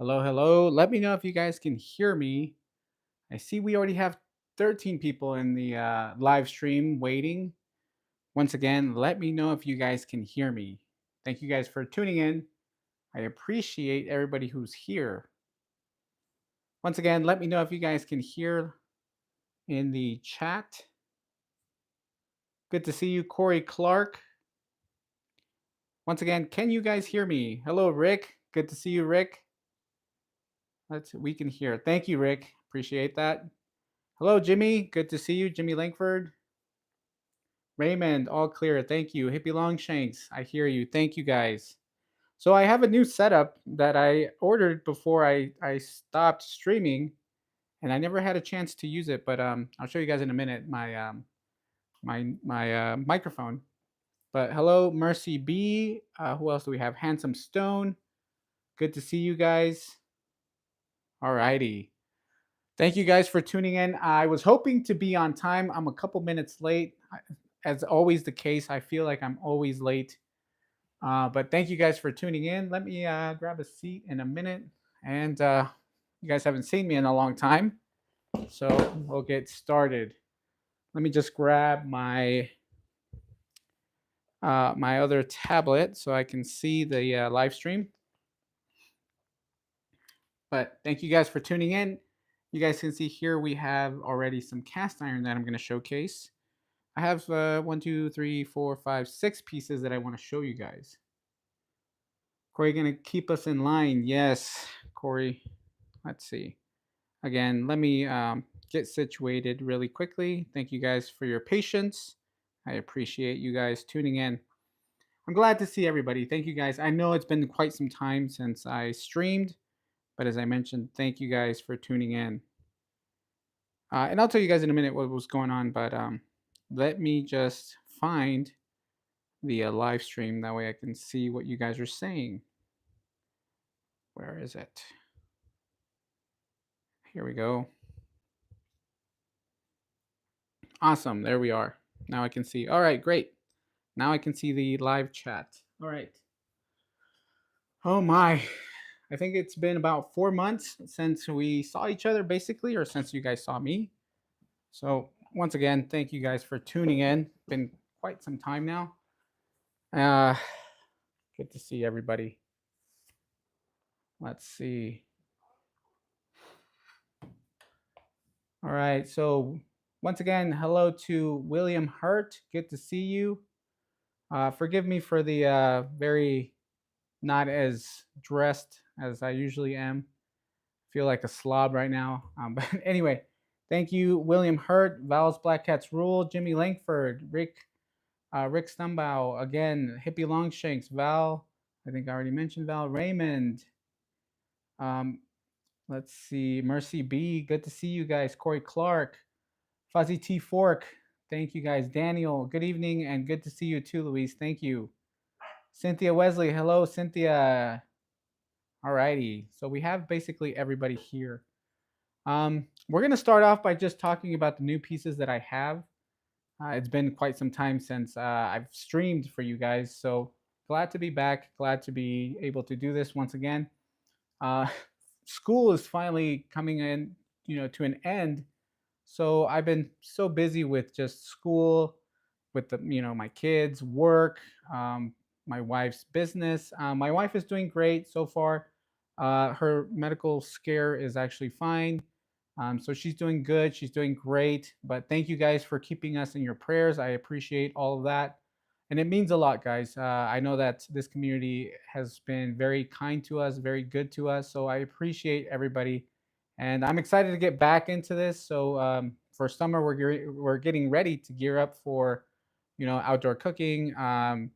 Hello, hello. Let me know if you guys can hear me. I see we already have 13 people in the live stream waiting. Once again, let me know if you guys can hear me. Thank you guys for tuning in. I appreciate everybody who's here. Once again, let me know if you guys can hear in the chat. Good to see you, Corey Clark. Once again, can you guys hear me? Hello, Rick. Good to see you, Rick. We can hear. Thank you, Rick. Appreciate that. Hello, Jimmy. Good to see you, Jimmy Langford. Raymond, all clear. Thank you. Hippie Longshanks, I hear you. Thank you, guys. So I have a new setup that I ordered before I stopped streaming, and I never had a chance to use it. But I'll show you guys in a minute my microphone. But hello, Mercy B. Who else do we have? Handsome Stone. Good to see you guys. Alrighty. Thank you guys for tuning in. I was hoping to be on time. I'm a couple minutes late. As always the case, I feel like I'm always late. But thank you guys for tuning in. Let me grab a seat in a minute. And you guys haven't seen me in a long time. So we'll get started. Let me just grab my my other tablet so I can see the live stream. But thank you guys for tuning in. You guys can see here we have already some cast iron that I'm going to showcase. I have 1, 2, 3, 4, 5, 6 pieces that I want to show you guys. Corey, going to keep us in line? Yes, Corey. Let's see. Again, let me get situated really quickly. Thank you guys for your patience. I appreciate you guys tuning in. I'm glad to see everybody. Thank you guys. I know it's been quite some time since I streamed, but as I mentioned, thank you guys for tuning in. And I'll tell you guys in a minute what was going on, but let me just find the live stream. That way I can see what you guys are saying. Where is it? Here we go. Awesome. There we are. Now I can see. All right, great. Now I can see the live chat. All right. Oh my. I think it's been about 4 months since we saw each other, basically, or since you guys saw me. So once again, thank you guys for tuning in. Been quite some time now. Good to see everybody. Let's see. All right. So once again, hello to William Hurt. Good to see you. Forgive me for the very not as dressed as I usually am. Feel like a slob right now. But anyway, thank you, William Hurt, Val's Black Cats Rule, Jimmy Langford, Rick Stumbow, again, Hippie Longshanks, Val. I think I already mentioned Val. Raymond. Um, let's see, Mercy B. Good to see you guys. Corey Clark, Fuzzy T Fork. Thank you guys. Daniel, good evening, and good to see you too, Louise. Thank you. Cynthia Wesley, hello, Cynthia. Alrighty, so we have basically everybody here. We're gonna start off by just talking about the new pieces that I have. It's been quite some time since I've streamed for you guys, so glad to be back. Glad to be able to do this once again. Uh, School is finally coming in, to an end. So I've been so busy with just school, with my kids, work, my wife's business. My wife is doing great so far. Her medical scare is actually fine. So she's doing good. She's doing great. But thank you guys for keeping us in your prayers. I appreciate all of that. And it means a lot, guys. I know that this community has been very kind to us, very good to us. So I appreciate everybody. And I'm excited to get back into this. So for summer, we're getting ready to gear up for, outdoor cooking. I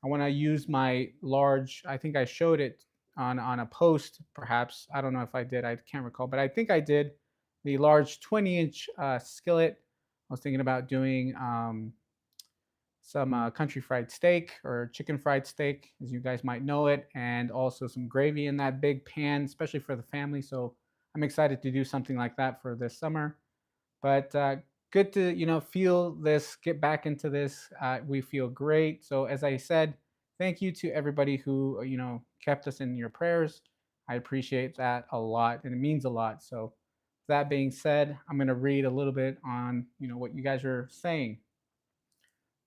want to use my large. I think I showed it on a post, perhaps. I don't know if I did. I can't recall, but I think I did. The large 20-inch skillet. I was thinking about doing some country fried steak or chicken fried steak, as you guys might know it, and also some gravy in that big pan, especially for the family. So I'm excited to do something like that for this summer. But good to feel this, get back into this. We feel great. So as I said, thank you to everybody who kept us in your prayers. I appreciate that a lot, and it means a lot. So, that being said, I'm going to read a little bit on what you guys are saying.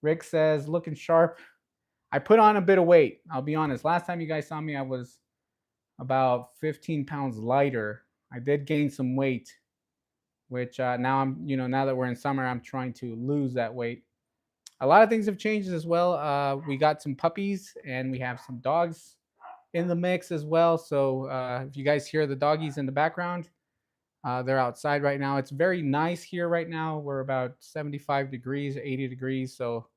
Rick says, looking sharp. I put on a bit of weight. I'll be honest. Last time you guys saw me, I was about 15 pounds lighter. I did gain some weight, which now now that we're in summer, I'm trying to lose that weight. A lot of things have changed as well. We got some puppies and we have some dogs in the mix as well. So if you guys hear the doggies in the background, they're outside right now. It's very nice here right now. We're about 75 degrees, 80 degrees. So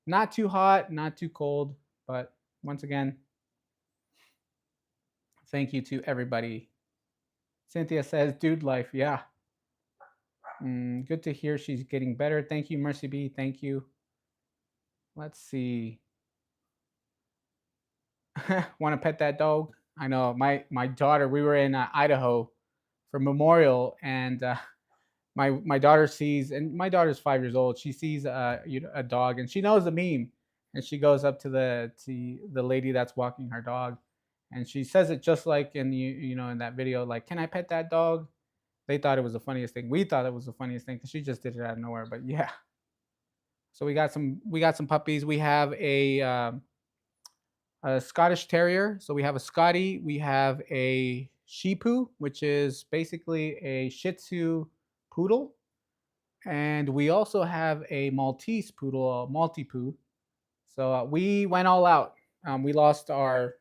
not too hot, not too cold. But once again, thank you to everybody. Cynthia says, dude life. Yeah. Good to hear she's getting better. Thank you, Mercy B. Thank you. Let's see. Want to pet that dog? I know my daughter. We were in Idaho for Memorial, and my daughter sees, and my daughter's 5 years old. She sees a dog, and she knows the meme, and she goes up to the lady that's walking her dog, and she says it just like in in that video, like, "Can I pet that dog?" They thought it was the funniest thing. We thought it was the funniest thing because she just did it out of nowhere. But yeah, so we got some puppies. We have a Scottish Terrier. So we have a Scotty. We have a Shih Tzu, which is basically a Shih Tzu poodle, and we also have a Maltese poodle, a Maltipoo. So we went all out. We lost our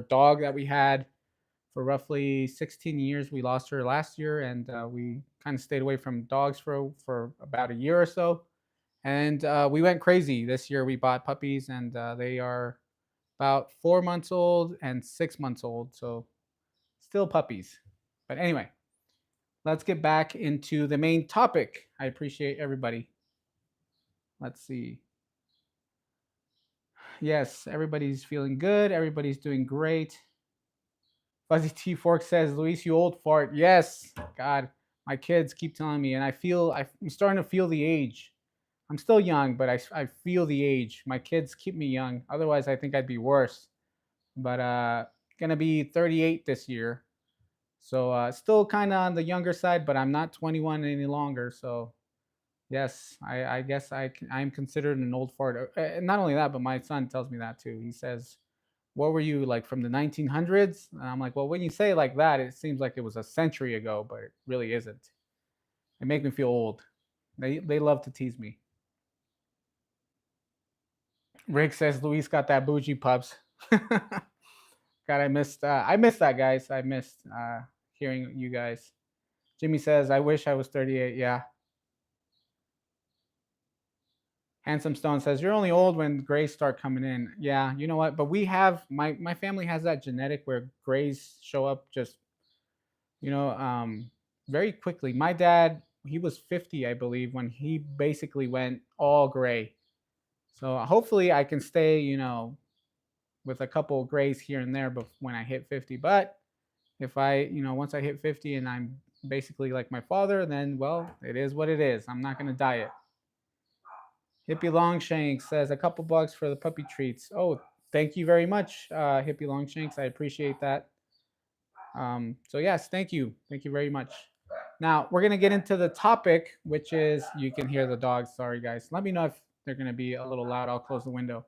dog that we had for roughly 16 years. We lost her last year, and we kind of stayed away from dogs for about a year or so. And we went crazy this year. We bought puppies, and they are about 4 months old and 6 months old. So still puppies. But anyway, let's get back into the main topic. I appreciate everybody. Let's see. Yes, everybody's feeling good. Everybody's doing great. Fuzzy T Fork says, Luis, you old fart. Yes, God, my kids keep telling me, and I'm starting to feel the age. I'm still young, but I feel the age. My kids keep me young. Otherwise, I think I'd be worse. But gonna be 38 this year, so still kind of on the younger side. But I'm not 21 any longer. So yes, I guess I'm considered an old fart. Not only that, but my son tells me that too. He says, what were you like from the 1900s? And I'm like, well, when you say it like that, it seems like it was a century ago, but it really isn't. It makes me feel old. They love to tease me. Rick says Luis got that bougie pups. God, I missed that, guys. I missed hearing you guys. Jimmy says, I wish I was 38. Yeah. Handsome Stone says, you're only old when grays start coming in. Yeah, you know what? But we have my family has that genetic where grays show up just you know very quickly. My dad, he was 50, I believe, when he basically went all gray. So hopefully I can stay with a couple of grays here and there, but when I hit 50. But if once I hit 50 and I'm basically like my father, then well, it is what it is. I'm not going to diet. Hippie Longshanks says a couple bucks for the puppy treats. Oh, thank you very much, Hippie Longshanks. I appreciate that. So yes, thank you very much. Now we're gonna get into the topic, which is, you can hear the dogs. Sorry guys. Let me know if they're gonna be a little loud. I'll close the window.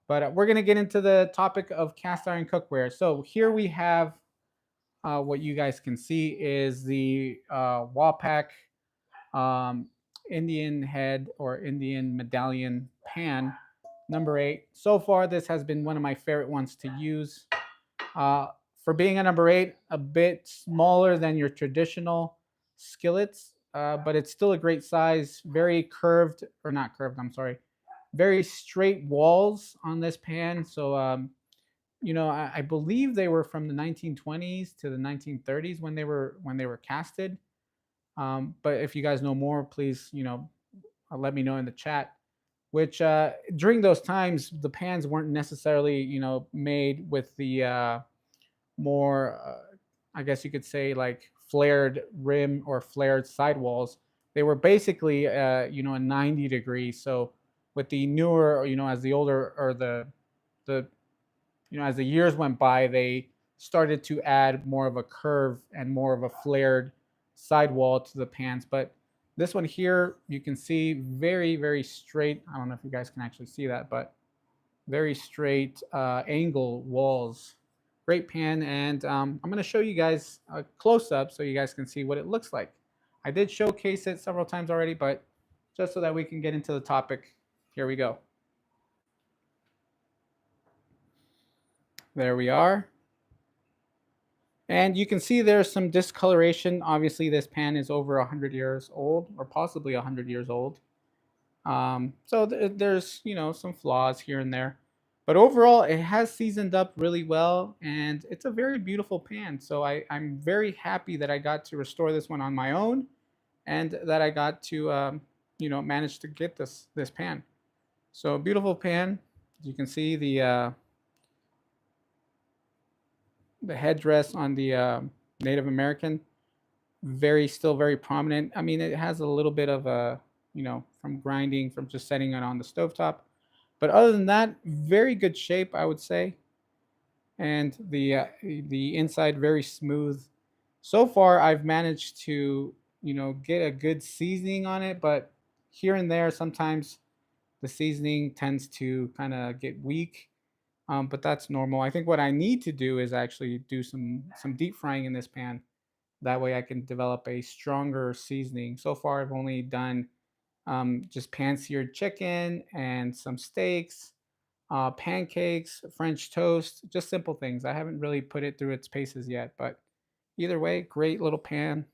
But we're gonna get into the topic of cast iron cookware. So here we have what you guys can see is the Wapak um, Indian head or Indian medallion pan number 8. So far, this has been one of my favorite ones to use. For being a number 8, a bit smaller than your traditional skillets, but it's still a great size. Very curved, or not curved, I'm sorry. Very straight walls on this pan. So, I believe they were from the 1920s to the 1930s when they were casted. But if you guys know more, please, let me know in the chat. Which during those times, the pans weren't necessarily, made with the more, I guess you could say, like flared rim or flared sidewalls. They were basically, a 90 degree. So with the newer, as the older or the as the years went by, they started to add more of a curve and more of a flared sidewall to the pans. But this one here, you can see very, very straight. I don't know if you guys can actually see that, but very straight angle walls. Great pan, and I'm going to show you guys a close-up so you guys can see what it looks like. I did showcase it several times already, but just so that we can get into the topic, here we go. There we are. And you can see there's some discoloration. Obviously, this pan is over 100 years old, or possibly 100 years old. So there's, some flaws here and there. But overall, it has seasoned up really well, and it's a very beautiful pan. So I'm very happy that I got to restore this one on my own, and that I got to, manage to get this pan. So beautiful pan. You can see the headdress on the Native American, still very prominent. I mean, it has a little bit of a, from grinding, from just setting it on the stovetop. But other than that, very good shape, I would say. And the inside very smooth. So far, I've managed to, get a good seasoning on it, but here and there, sometimes the seasoning tends to kind of get weak. But that's normal. I think what I need to do is actually do some deep frying in this pan. That way I can develop a stronger seasoning. So far, I've only done just pan-seared chicken and some steaks, pancakes, French toast, just simple things. I haven't really put it through its paces yet, but either way, great little pan.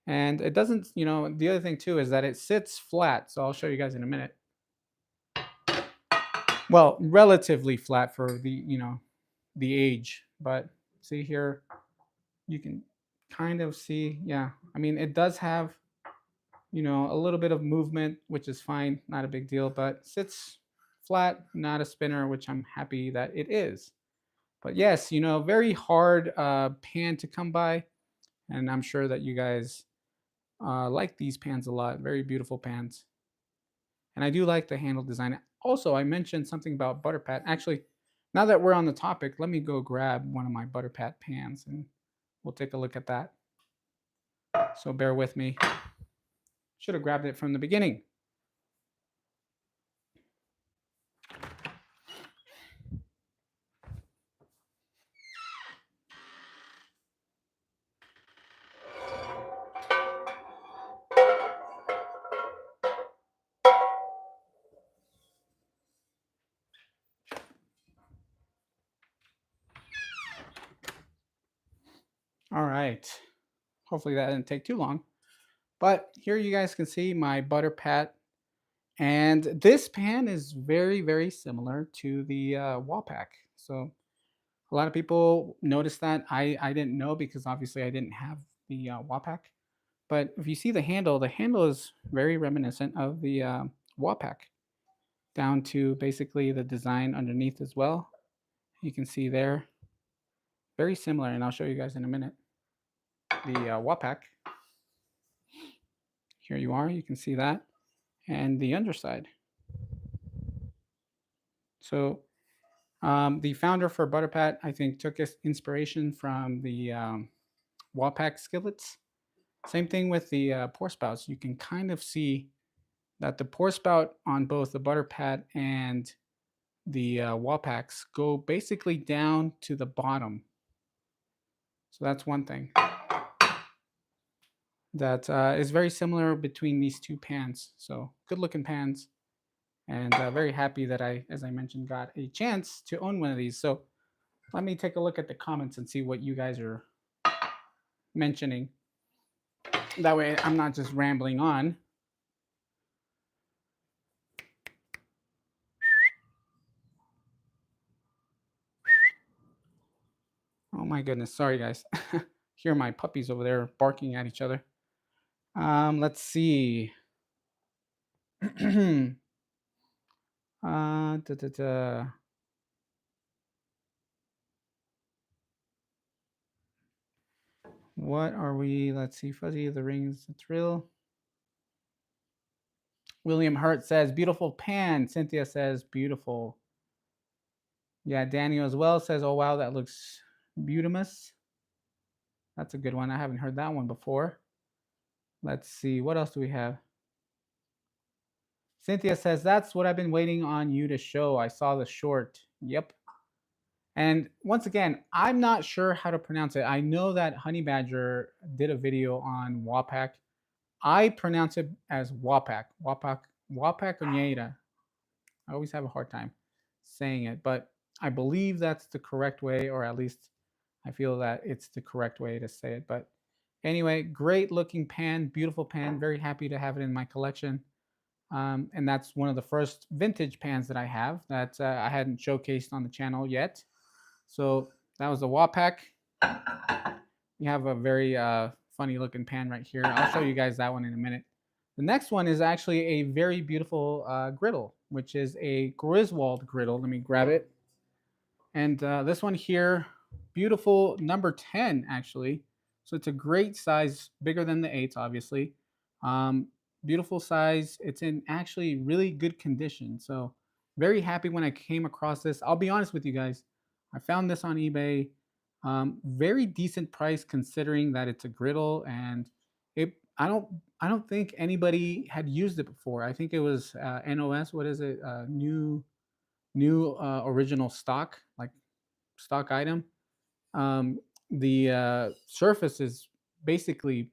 And it doesn't, the other thing too is that it sits flat. So I'll show you guys in a minute. Well, relatively flat for the age, but see here, you can kind of see, yeah. I mean, it does have, a little bit of movement, which is fine, not a big deal, but sits flat, not a spinner, which I'm happy that it is. But yes, very hard pan to come by, and I'm sure that you guys like these pans a lot. Very beautiful pans. And I do like the handle design. Also, I mentioned something about Butterpat. Actually, now that we're on the topic, let me go grab one of my Butterpat pans and we'll take a look at that. So bear with me. Should have grabbed it from the beginning. All right. Hopefully that didn't take too long. But here you guys can see my Butterpat. And this pan is very, very similar to the Wapak. So a lot of people noticed that. I didn't know because obviously I didn't have the Wapak. But if you see the handle is very reminiscent of the Wapak, down to basically the design underneath as well. You can see there, very similar, and I'll show you guys in a minute. The Wapak, here you are, you can see that, and the underside. So the founder for Butterpat, I think, took inspiration from the Wapak skillets. Same thing with the pour spouts. You can kind of see that the pour spout on both the Butterpat and the Wapaks go basically down to the bottom. So that's one thing that is very similar between these two pans. So good looking pans, and very happy that as I mentioned, got a chance to own one of these. So let me take a look at the comments and see what you guys are mentioning. That way I'm not just rambling on. Oh my goodness, sorry guys. Hear my puppies over there barking at each other. Let's see. Da, da, da. What are we? Let's see. Fuzzy, the rings, the thrill. William Hurt says, beautiful pan. Cynthia says, beautiful. Yeah, Daniel as well says, oh wow, that looks Butamus. That's a good one. I haven't heard that one before. Let's see. What else do we have? Cynthia says, that's what I've been waiting on you to show. I saw the short. Yep. And once again, I'm not sure how to pronounce it. I know that Honey Badger did a video on Wapak. I pronounce it as Wapak. Wapak. Wapak Onyeda. I always have a hard time saying it, but I believe that's the correct way, or at least I feel that it's the correct way to say it. But anyway, great looking pan, beautiful pan. Very happy to have it in my collection. And that's one of the first vintage pans that I have that I hadn't showcased on the channel yet. So that was the Wapak. We have a very funny looking pan right here. I'll show you guys that one in a minute. The next one is actually a very beautiful griddle, which is a Griswold griddle. Let me grab it. And this one here, beautiful number 10, actually. So it's a great size, bigger than the 8s, obviously. Beautiful size. It's in actually really good condition. So very happy when I came across this. I'll be honest with you guys. I found this on eBay. Very decent price considering that it's a griddle, and I don't think anybody had used it before. I think it was NOS. What is it? New original stock, like stock item. The surface is basically,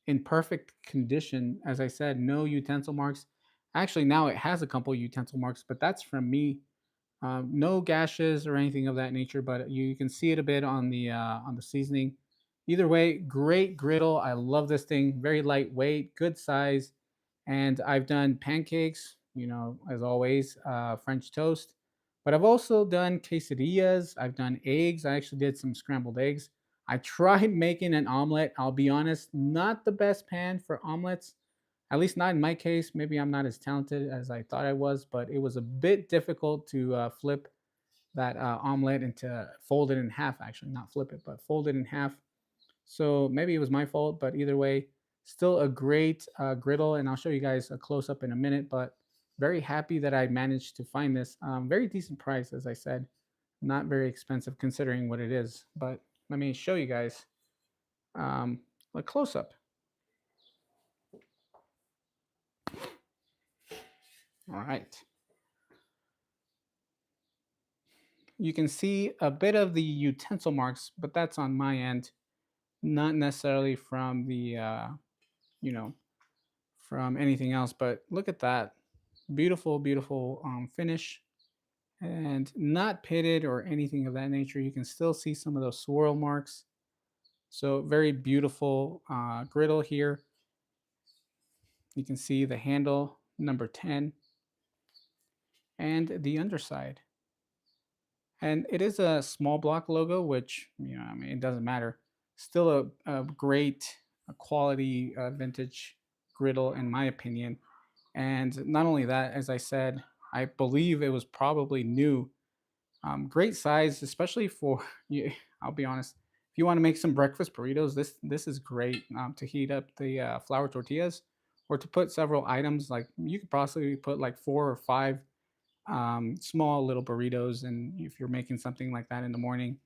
in perfect condition. As I said, no utensil marks. Actually, now it has a couple utensil marks, but that's from me. No gashes or anything of that nature, but you can see it a bit on the seasoning. Either way, great griddle. I love this thing. Very lightweight, good size, and I've done pancakes. As always, French toast. But I've also done quesadillas. I've done eggs. I actually did some scrambled eggs. I tried making an omelet. I'll be honest, not the best pan for omelets, at least not in my case. Maybe I'm not as talented as I thought I was, but it was a bit difficult to flip that omelet into fold it in half, actually, not flip it, but fold it in half. So maybe it was my fault, but either way, still a great griddle. And I'll show you guys a close up in a minute, but very happy that I managed to find this. Very decent price, as I said, not very expensive considering what it is. But let me show you guys a close up. All right. You can see a bit of the utensil marks, but that's on my end, not necessarily from the, from anything else. But look at that. Beautiful, beautiful finish, and not pitted or anything of that nature. You can still see some of those swirl marks. So very beautiful griddle here. You can see the handle, number 10, and the underside. And it is a small block logo, which, I mean, it doesn't matter. Still a great quality vintage griddle, in my opinion. And not only that, as I said, I believe it was probably new. Great size, especially for, I'll be honest, if you want to make some breakfast burritos, this is great to heat up the flour tortillas, or to put several items. Like you could possibly put like 4 or 5 small little burritos, and if you're making something like that in the morning,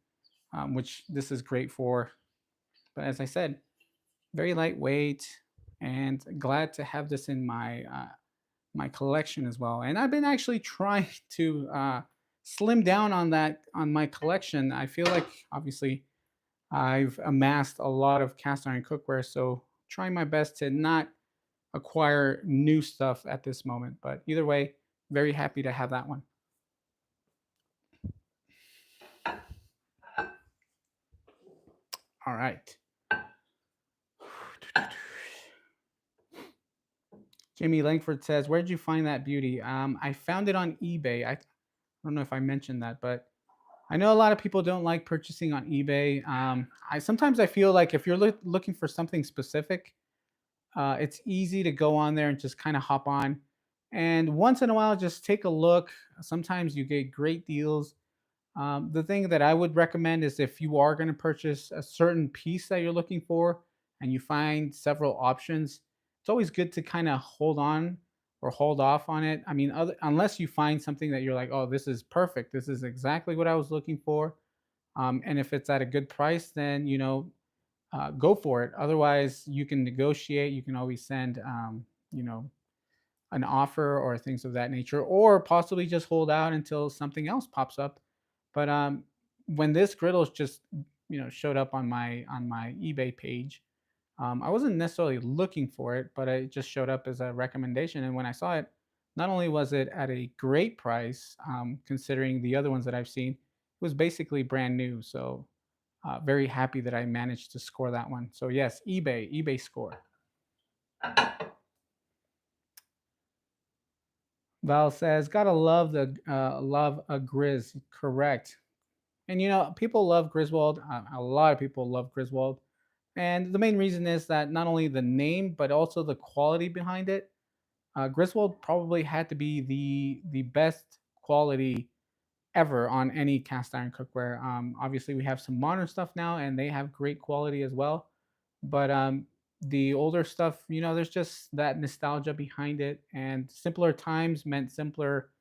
which this is great for. But as I said, very lightweight, and glad to have this in my collection as well. And I've been actually trying to slim down on my collection. I feel like obviously I've amassed a lot of cast iron cookware, so trying my best to not acquire new stuff at this moment. But either way, very happy to have that one. All right. Jimmy Langford says, "Where did you find that beauty?" I found it on eBay. I don't know if I mentioned that, but I know a lot of people don't like purchasing on eBay. I feel like if you're looking for something specific, it's easy to go on there and just kind of hop on, and once in a while, just take a look. Sometimes you get great deals. The thing that I would recommend is if you are going to purchase a certain piece that you're looking for and you find several options, it's always good to kind of hold on or hold off on it. I mean, unless you find something that you're like, oh, this is perfect. This is exactly what I was looking for. And if it's at a good price, then go for it. Otherwise, you can negotiate. You can always send you know an offer or things of that nature, or possibly just hold out until something else pops up. But when this griddle just showed up on my eBay page, I wasn't necessarily looking for it, but it just showed up as a recommendation. And when I saw it, not only was it at a great price, considering the other ones that I've seen, it was basically brand new. So very happy that I managed to score that one. So yes, eBay score. Val says, "Gotta love the love a Grizz." Correct. And people love Griswold. A lot of people love Griswold, and the main reason is that not only the name but also the quality behind it. Griswold probably had to be the best quality ever on any cast iron cookware. Obviously, we have some modern stuff now, and they have great quality as well. But the older stuff, there's just that nostalgia behind it, and simpler times meant simpler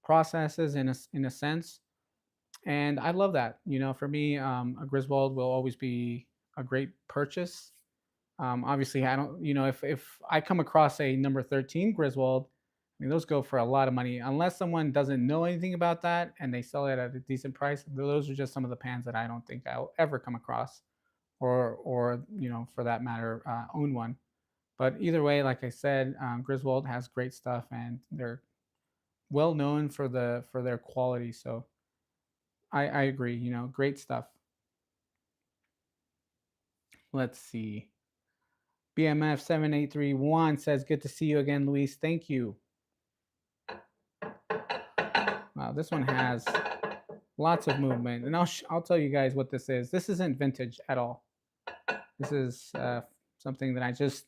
processes in a sense. And I love that. For me, a Griswold will always be a great purchase. Obviously, I don't, if I come across a number 13 Griswold, I mean, those go for a lot of money. Unless someone doesn't know anything about that and they sell it at a decent price, those are just some of the pans that I don't think I'll ever come across, or for that matter, own one. But either way, like I said, Griswold has great stuff, and they're well known for their quality. So I agree. Great stuff. Let's see. BMF 7831 says, "Good to see you again, Luis. Thank you." Wow, this one has lots of movement, and I'll tell you guys what this is. This isn't vintage at all. This is something that I just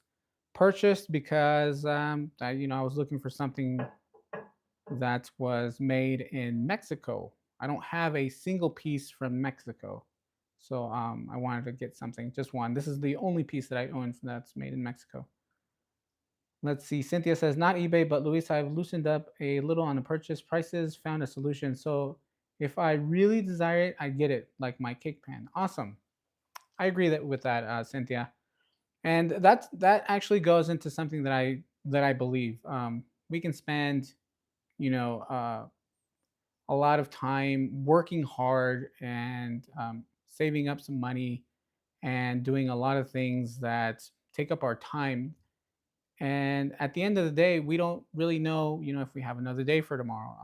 purchased because I was looking for something that was made in Mexico. I don't have a single piece from Mexico, so I wanted to get something, just one. This is the only piece that I own that's made in Mexico. Let's see. Cynthia says, "Not eBay, but Luis, I've loosened up a little on the purchase prices, found a solution. So if I really desire it, I get it, like my cake pan." Awesome. I agree with that, Cynthia. And that actually goes into something that I believe. We can spend, you know, uh, a lot of time working hard and saving up some money and doing a lot of things that take up our time, and at the end of the day, we don't really know, if we have another day for tomorrow.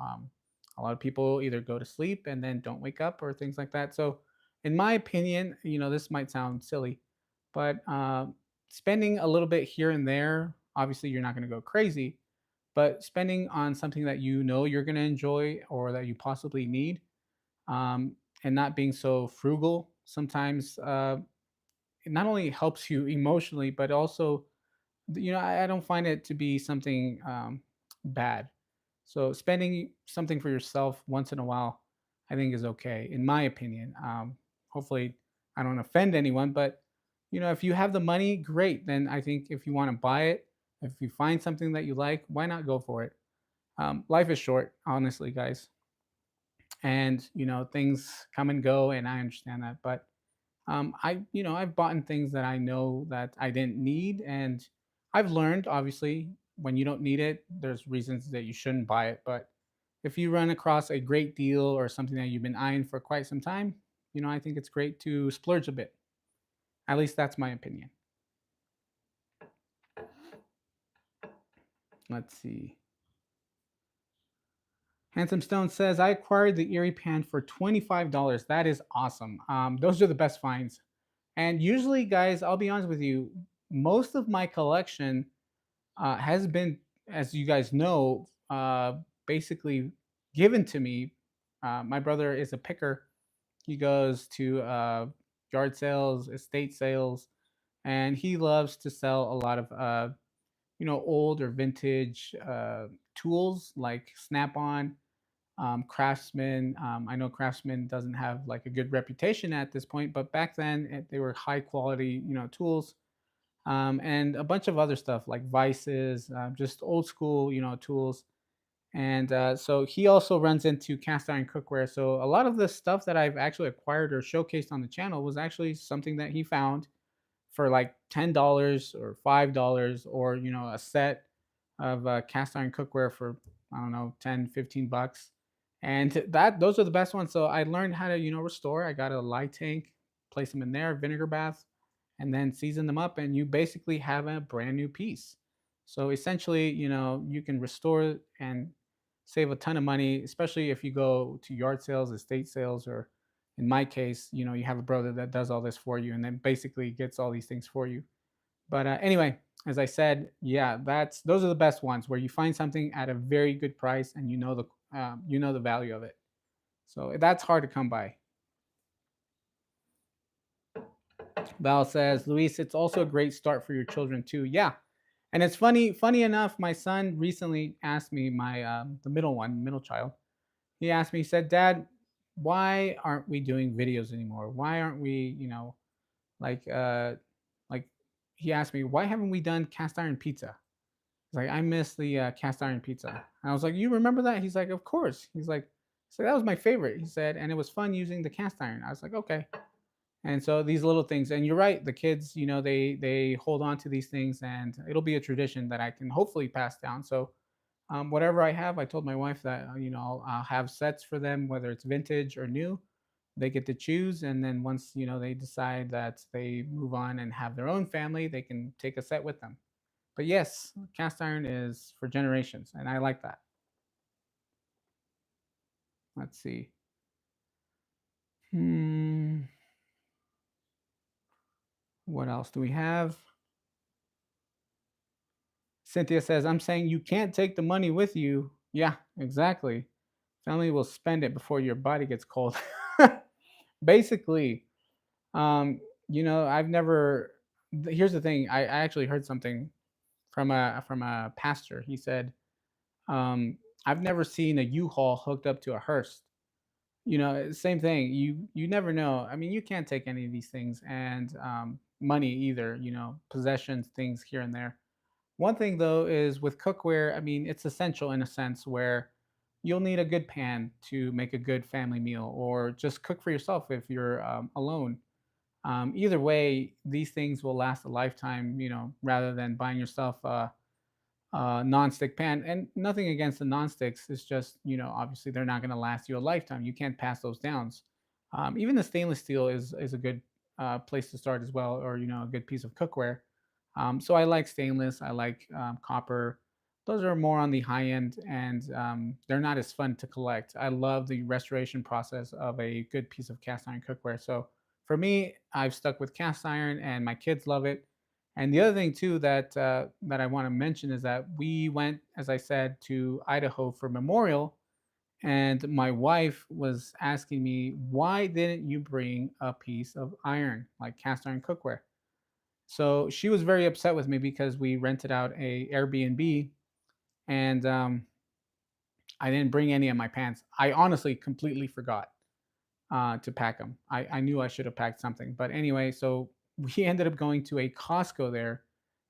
A lot of people either go to sleep and then don't wake up or things like that. So in my opinion, this might sound silly, but spending a little bit here and there, obviously you're not going to go crazy, but spending on something that you're going to enjoy or that you possibly need, um, and not being so frugal sometimes, it not only helps you emotionally but also, I don't find it to be something bad. So spending something for yourself once in a while, I think, is okay, in my opinion. Hopefully, I don't offend anyone, but if you have the money, great. Then I think if you want to buy it, if you find something that you like, why not go for it? Life is short, honestly, guys, and things come and go, and I understand that, but I've bought in things that I know that I didn't need, and I've learned, obviously, when you don't need it, there's reasons that you shouldn't buy it. But if you run across a great deal or something that you've been eyeing for quite some time, I think it's great to splurge a bit. At least that's my opinion. Let's see. Handsome Stone says, "I acquired the Erie pan for $25. That is awesome. Those are the best finds. And usually, guys, I'll be honest with you, most of my collection has been, as you guys know, basically given to me. My brother is a picker. He goes to yard sales, estate sales, and he loves to sell a lot of old or vintage tools like Snap-on, Craftsman. I know Craftsman doesn't have like a good reputation at this point, but back then they were high quality, tools, and a bunch of other stuff like vices, just old school, tools. And so he also runs into cast iron cookware. So a lot of the stuff that I've actually acquired or showcased on the channel was actually something that he found for like $10 or $5, or a set of cast iron cookware for, I don't know, 10, 15 bucks. And that those are the best ones. So I learned how to restore. I got a lye tank, place them in there, vinegar bath, and then season them up, and you basically have a brand new piece. So essentially, you can restore and save a ton of money, especially if you go to yard sales, estate sales, or in my case, you have a brother that does all this for you and then basically gets all these things for you. But anyway, as I said, yeah, that's those are the best ones where you find something at a very good price and you know the value of it. So that's hard to come by. Val says, Luis, it's also a great start for your children too. Yeah, and it's funny enough. My son recently asked me, my the middle child. He asked me, he said, Dad, why aren't we doing videos anymore? Why aren't we, like like he asked me, why haven't we done cast iron pizza? He's like, I miss the cast iron pizza. And I was like, you remember that? He's like, of course. He's like, so that was my favorite. He said, and it was fun using the cast iron. I was like, okay. And so these little things, and you're right, the kids, they hold on to these things, and it'll be a tradition that I can hopefully pass down. So whatever I have, I told my wife that I'll have sets for them, whether it's vintage or new. They get to choose, and then once they decide that they move on and have their own family, they can take a set with them. But yes, cast iron is for generations, and I like that. Let's see. Hmm, what else do we have? Cynthia says, I'm saying you can't take the money with you. Yeah, exactly. Family will spend it before your body gets cold. Basically, I've never. Here's the thing. I actually heard something from a pastor. He said, I've never seen a U-Haul hooked up to a hearse. Same thing. You never know. I mean, you can't take any of these things, and money either. Possessions, things here and there. One thing though is with cookware, I mean, it's essential in a sense where you'll need a good pan to make a good family meal, or just cook for yourself if you're alone. Either way, these things will last a lifetime, rather than buying yourself non-stick pan. And nothing against the non-sticks, it's just obviously they're not going to last you a lifetime. You can't pass those downs. Even the stainless steel is a good place to start as well, or a good piece of cookware. So I like stainless, I like copper. Those are more on the high end, and they're not as fun to collect. I love the restoration process of a good piece of cast iron cookware. So for me, I've stuck with cast iron, and my kids love it. And the other thing too that I want to mention is that we went, as I said, to Idaho for Memorial, and my wife was asking me, why didn't you bring a piece of iron, like cast iron cookware? So she was very upset with me because we rented out a Airbnb, and I didn't bring any of my pants. I honestly completely forgot to pack them. I knew I should have packed something. But anyway, so we ended up going to a Costco there,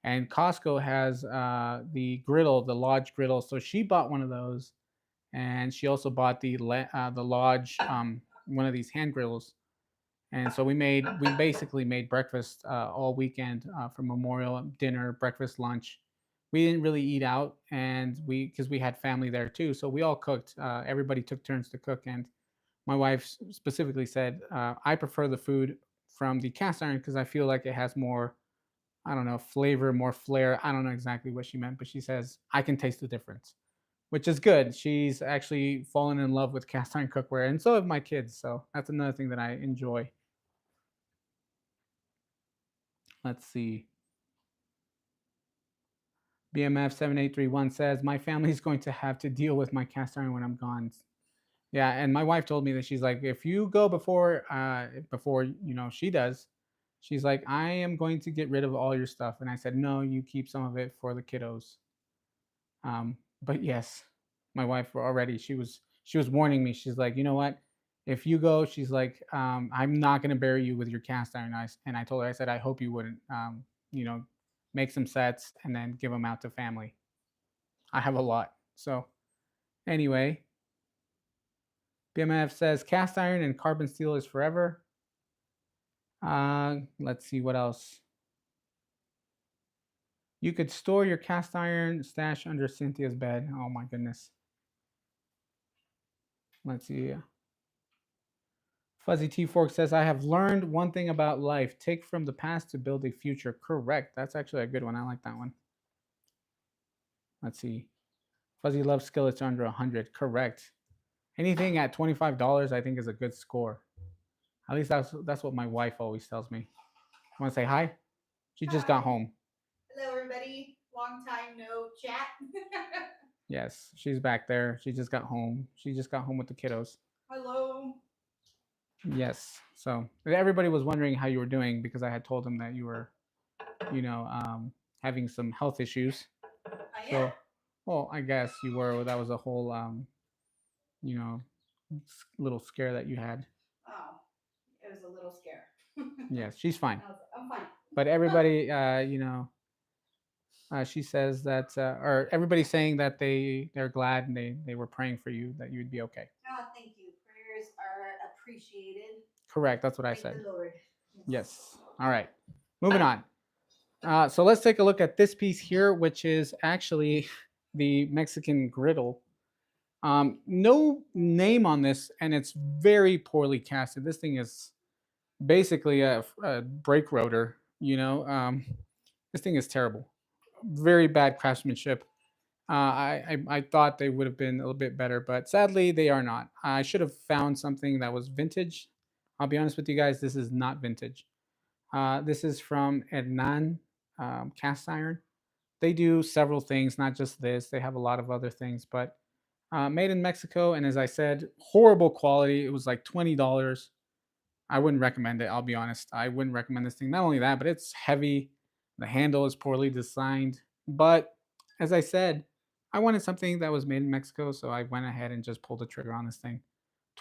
and Costco has the griddle, the Lodge griddle. So she bought one of those, and she also bought the Lodge, one of these hand griddles. And so we basically made breakfast all weekend, for Memorial, dinner, breakfast, lunch. We didn't really eat out, and because we had family there too, so we all cooked. Everybody took turns to cook, and my wife specifically said, I prefer the food from the cast iron because I feel like it has more, I don't know, flavor, more flair. I don't know exactly what she meant, but she says, I can taste the difference, which is good. She's actually fallen in love with cast iron cookware, and so have my kids. So that's another thing that I enjoy. Let's see. BMF 7831 says, my family's going to have to deal with my cast iron when I'm gone. Yeah, and my wife told me that she's like, if you go before she does, she's like, I am going to get rid of all your stuff. And I said, no, you keep some of it for the kiddos. But yes, my wife already, she was warning me. She's like, you know what? If you go, she's like, I'm not gonna bury you with your cast iron ice. And I told her, I said, I hope you wouldn't, you know, make some sets and then give them out to family. I have a lot, so Anyway, BMF says cast iron and carbon steel is forever. Let's see what else. You could store your cast iron stash under Cynthia's bed. Oh my goodness. Let's see. Fuzzy T Fork says, I have learned one thing about life. Take from the past to build a future. Correct. That's actually a good one. I like that one. Let's see. Fuzzy loves skillets under 100. Correct. Anything at $25, I think, is a good score. At least that's what my wife always tells me. Want to say hi? She just got home. Hello, everybody. Long time no chat. Yes, she's back there. She just got home. She just got home with the kiddos. Hello. Yes. So everybody was wondering how you were doing because I had told them that you were, having some health issues. So, well, I guess you were. That was a whole, you know, little scare that you had. Oh, it was a little scare. Yes, she's fine. I'm fine. But everybody, she says that, or everybody's saying that they're glad and they were praying for you that you'd be okay. Oh, thank you. Prayers are appreciated. Correct. That's what I Thank said. the Lord. Yes. All right. Moving on. So let's take a look at this piece here, which is actually the Mexican griddle. No name on this, and it's very poorly casted. This thing is basically a brake rotor. This thing is terrible. Very bad craftsmanship. I thought they would have been a little bit better, but sadly they are not. I should have found something that was vintage. I'll be honest with you guys, this is not vintage. This is from Hernan Cast Iron. They do several things, not just this. They have a lot of other things, but made in Mexico. And as I said, horrible quality. It was like $20. I wouldn't recommend it. I'll be honest. I wouldn't recommend this thing. Not only that, but it's heavy. The handle is poorly designed. But as I said, I wanted something that was made in Mexico, so I went ahead and just pulled the trigger on this thing.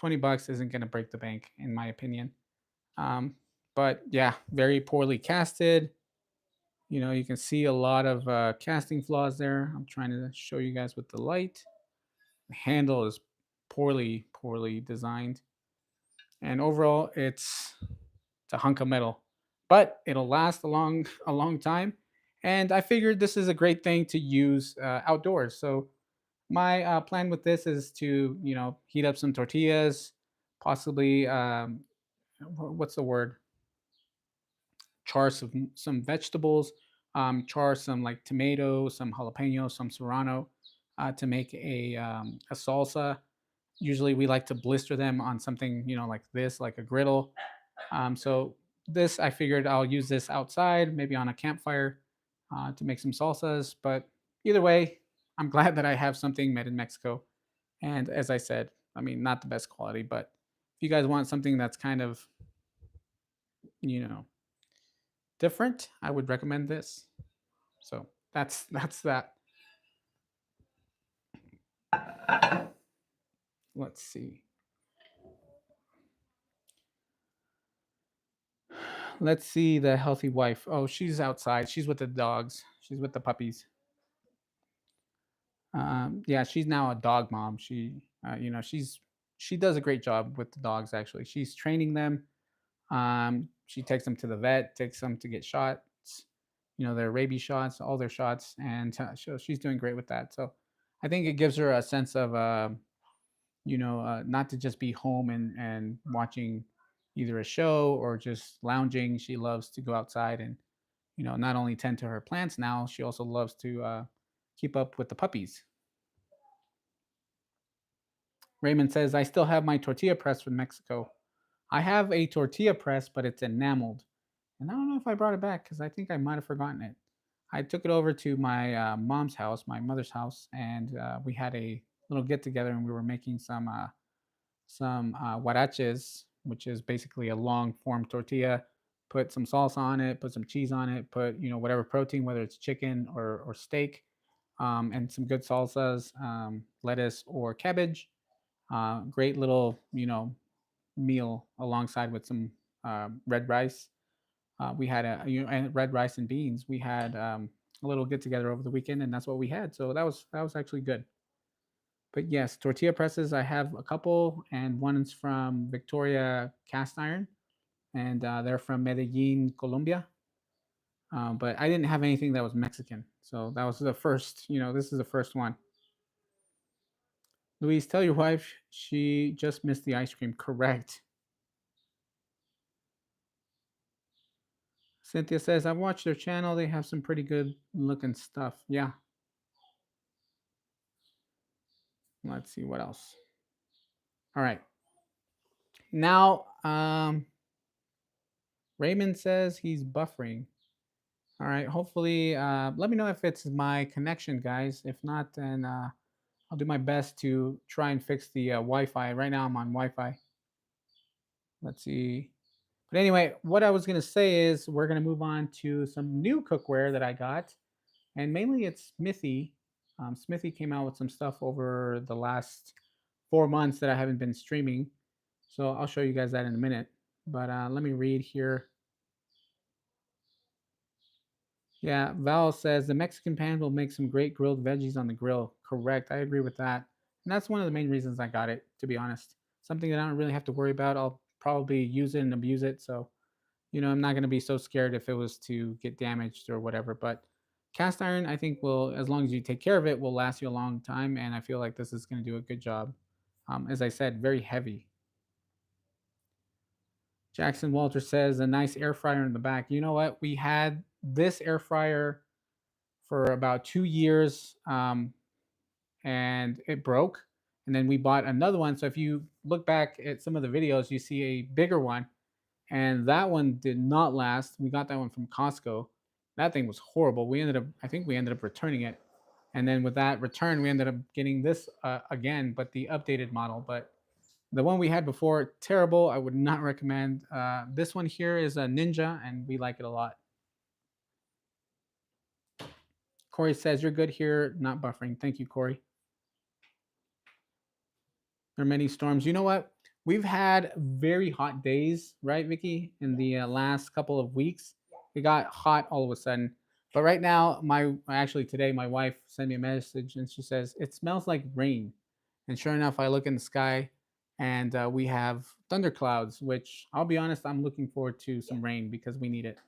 $20 isn't going to break the bank, in my opinion. Um, but yeah, very poorly casted. You can see a lot of casting flaws there. I'm trying to show you guys with the light. The handle is poorly designed, and overall, it's a hunk of metal, but it'll last a long time. And I figured this is a great thing to use outdoors. So my plan with this is to heat up some tortillas, possibly what's the word? Char some vegetables, char some like tomato, some jalapeno, some serrano, to make a salsa. Usually we like to blister them on something like this, like a griddle. So this, I figured I'll use this outside, maybe on a campfire, to make some salsas. But either way, I'm glad that I have something made in Mexico. And as I said, I mean, not the best quality, but if you guys want something that's kind of, you know, different, I would recommend this. So that's that. Let's see. Let's see the healthy wife. Oh, she's outside. She's with the dogs. She's with the puppies. Yeah, she's now a dog mom. She does a great job with the dogs. Actually, she's training them. She takes them to the vet, takes them to get shots. Their rabies shots, all their shots, and so she's doing great with that. So, I think it gives her a sense of not to just be home and watching either a show or just lounging. She loves to go outside and not only tend to her plants now, she also loves to keep up with the puppies. Raymond says, I still have my tortilla press from Mexico. I have a tortilla press, but it's enameled. And I don't know if I brought it back because I think I might have forgotten it. I took it over to my mom's house, my mother's house, and we had a little get together and we were making some huaraches, which is basically a long form tortilla. Put some salsa on it, put some cheese on it, put whatever protein, whether it's chicken or steak, and some good salsas, lettuce or cabbage. Great little meal alongside with some red rice. We had and red rice and beans. We had a little get together over the weekend, and that's what we had. So that was actually good. But yes, tortilla presses. I have a couple, and one's from Victoria Cast Iron, and they're from Medellin, Colombia. But I didn't have anything that was Mexican, so that was the first. This is the first one. Louise, tell your wife she just missed the ice cream. Correct. Cynthia says, I've watched their channel. They have some pretty good looking stuff. Yeah. Let's see what else. All right. Now, Raymond says he's buffering. All right. Hopefully, let me know if it's my connection, guys. If not, then I'll do my best to try and fix the Wi-Fi. Right now, I'm on Wi-Fi. Let's see. But anyway, what I was going to say is we're going to move on to some new cookware that I got. And mainly it's Smithy. Smithy came out with some stuff over the last 4 months that I haven't been streaming. So I'll show you guys that in a minute. But let me read here. Yeah, Val says the Mexican pan will make some great grilled veggies on the grill. Correct. I agree with that. And that's one of the main reasons I got it, to be honest. Something that I don't really have to worry about. I'll probably use it and abuse it. So, I'm not going to be so scared if it was to get damaged or whatever. But cast iron, I think, will, as long as you take care of it, will last you a long time. And I feel like this is going to do a good job. As I said, very heavy. Jackson Walter says a nice air fryer in the back. You know what? We had this air fryer for about 2 years, and it broke. And then we bought another one. So if you look back at some of the videos, you see a bigger one, and that one did not last. We got that one from Costco. That thing was horrible. I think we ended up returning it, and then with that return, we ended up getting this again, but the updated model. But the one we had before, terrible. I would not recommend. This one here is a Ninja, and we like it a lot. Corey says you're good here, not buffering. Thank you, Corey. There are many storms. You know what? We've had very hot days, right, Vicky? In the last couple of weeks, it got hot all of a sudden. But right now, today, my wife sent me a message and she says it smells like rain. And sure enough, I look in the sky and we have thunderclouds, which I'll be honest, I'm looking forward to some rain because we need it.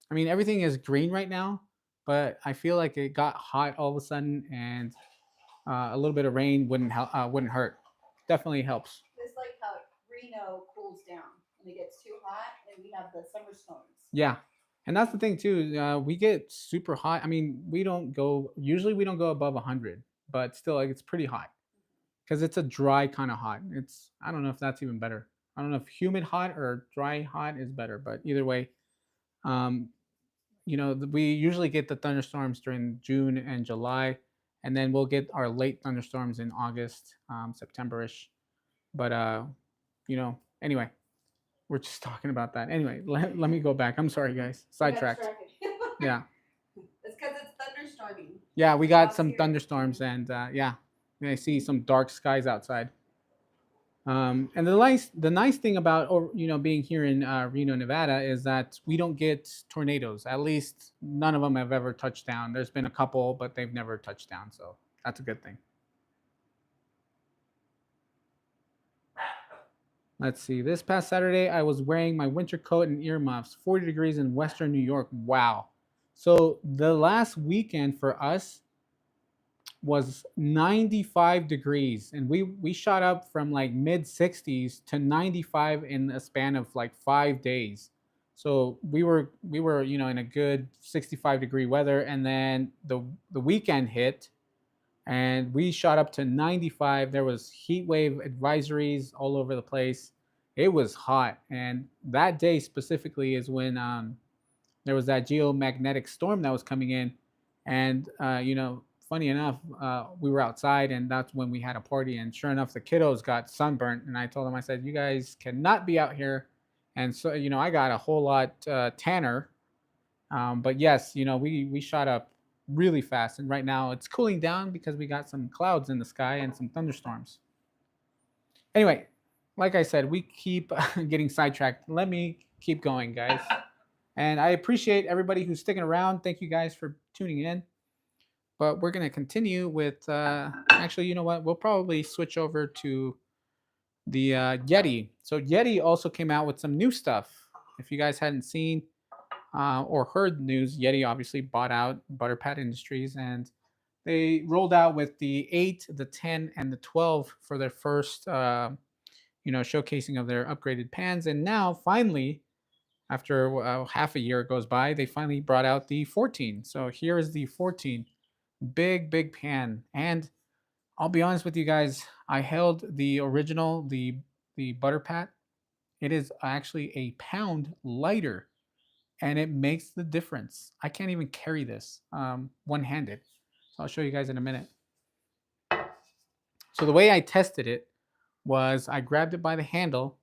I mean, everything is green right now, but I feel like it got hot all of a sudden, and a little bit of rain wouldn't hurt. Definitely helps. It's like how Reno cools down when it gets too hot, and we have the summer storms. Yeah, and that's the thing too. We get super hot. I mean, we don't go above 100, but still, like it's pretty hot because it's a dry kind of hot. I don't know if that's even better. I don't know if humid hot or dry hot is better, but either way, um, we usually get the thunderstorms during June and July, and then we'll get our late thunderstorms in August, September-ish. But anyway, we're just talking about that. Anyway, let me go back. I'm sorry, guys. Sidetracked. Yeah. It's because it's thunderstorming. Yeah, we got some thunderstorms, and yeah, I see some dark skies outside. And the nice thing about being here in Reno, Nevada, is that we don't get tornadoes. At least none of them have ever touched down. There's been a couple, but they've never touched down, so that's a good thing. Let's see. This past Saturday, I was wearing my winter coat and earmuffs. 40 degrees in Western New York. Wow. So the last weekend for us was 95 degrees, and we shot up from like mid 60s to 95 in a span of like 5 days. So we were in a good 65-degree weather, and then the weekend hit and we shot up to 95. There was heat wave advisories all over the place. It was hot, and that day specifically is when there was that geomagnetic storm that was coming in, and funny enough, we were outside, and that's when we had a party. And sure enough, the kiddos got sunburnt, and I told them, I said, "You guys cannot be out here." And so, I got a whole lot tanner. But yes, we shot up really fast, and right now it's cooling down because we got some clouds in the sky and some thunderstorms. Anyway, like I said, we keep getting sidetracked. Let me keep going, guys. And I appreciate everybody who's sticking around. Thank you guys for tuning in. But we're gonna continue with. Actually, you know what? We'll probably switch over to the Yeti. So Yeti also came out with some new stuff. If you guys hadn't seen or heard news, Yeti obviously bought out Butterpat Industries, and they rolled out with the 8, the 10, and the 12 for their first, showcasing of their upgraded pans. And now, finally, after half a year goes by, they finally brought out the 14. So here is the 14, big pan. And I'll be honest with you guys, I held the original, the Butterpat. It is actually a pound lighter, and it makes the difference. I can't even carry this one-handed. So I'll show you guys in a minute. So the way I tested it was I grabbed it by the handle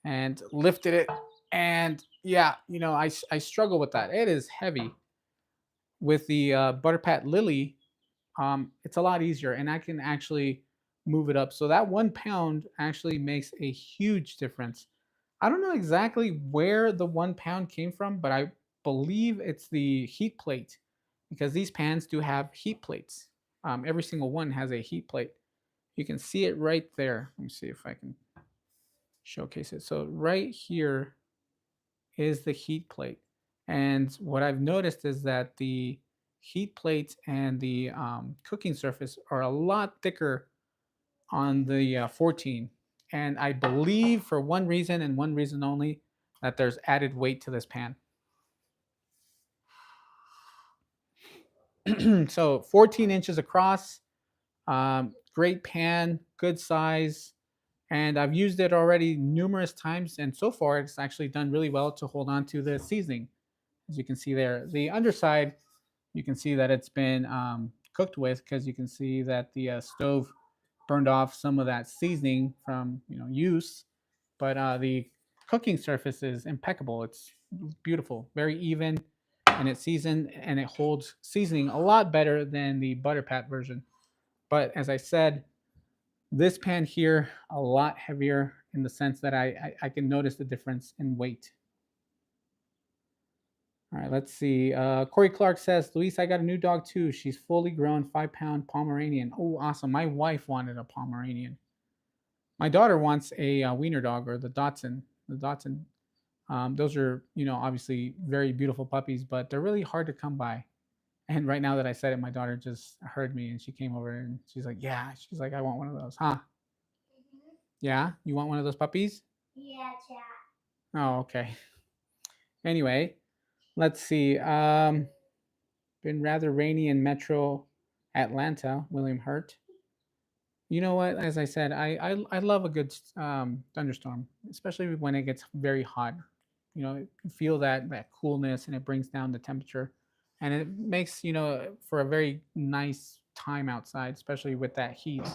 and lifted it, and yeah, I struggle with that. It is heavy. With the Butterpat Lily, it's a lot easier, and I can actually move it up. So that 1 pound actually makes a huge difference. I don't know exactly where the 1 pound came from, but I believe it's the heat plate, because these pans do have heat plates. Every single one has a heat plate. You can see it right there. Let me see if I can showcase it. So right here is the heat plate. And what I've noticed is that the heat plate and the cooking surface are a lot thicker on the 14. And I believe for one reason and one reason only, that there's added weight to this pan. So 14 inches across, great pan, good size. And I've used it already numerous times. And so far, it's actually done really well to hold on to the seasoning. As you can see there, the underside, you can see that it's been cooked with, because you can see that the stove burned off some of that seasoning from use. But the cooking surface is impeccable. It's beautiful, very even, and it's seasoned, and it holds seasoning a lot better than the Butterpat version. But as I said, this pan here a lot heavier, in the sense that I can notice the difference in weight. All right, let's see. Corey Clark says, Luis, I got a new dog too. She's fully grown, 5 pound Pomeranian. Oh, awesome. My wife wanted a Pomeranian. My daughter wants a wiener dog, or the Dotson. The Dotson. Those are, obviously very beautiful puppies, but they're really hard to come by. And right now that I said it, my daughter just heard me, and she came over and she's like, yeah. She's like, I want one of those, huh? Yeah? You want one of those puppies? Yeah, chat. Oh, okay. Anyway, let's see. Been rather rainy in Metro Atlanta. William Hurt. You know what? As I said, I love a good thunderstorm, especially when it gets very hot. You feel that coolness, and it brings down the temperature, and it makes for a very nice time outside, especially with that heat.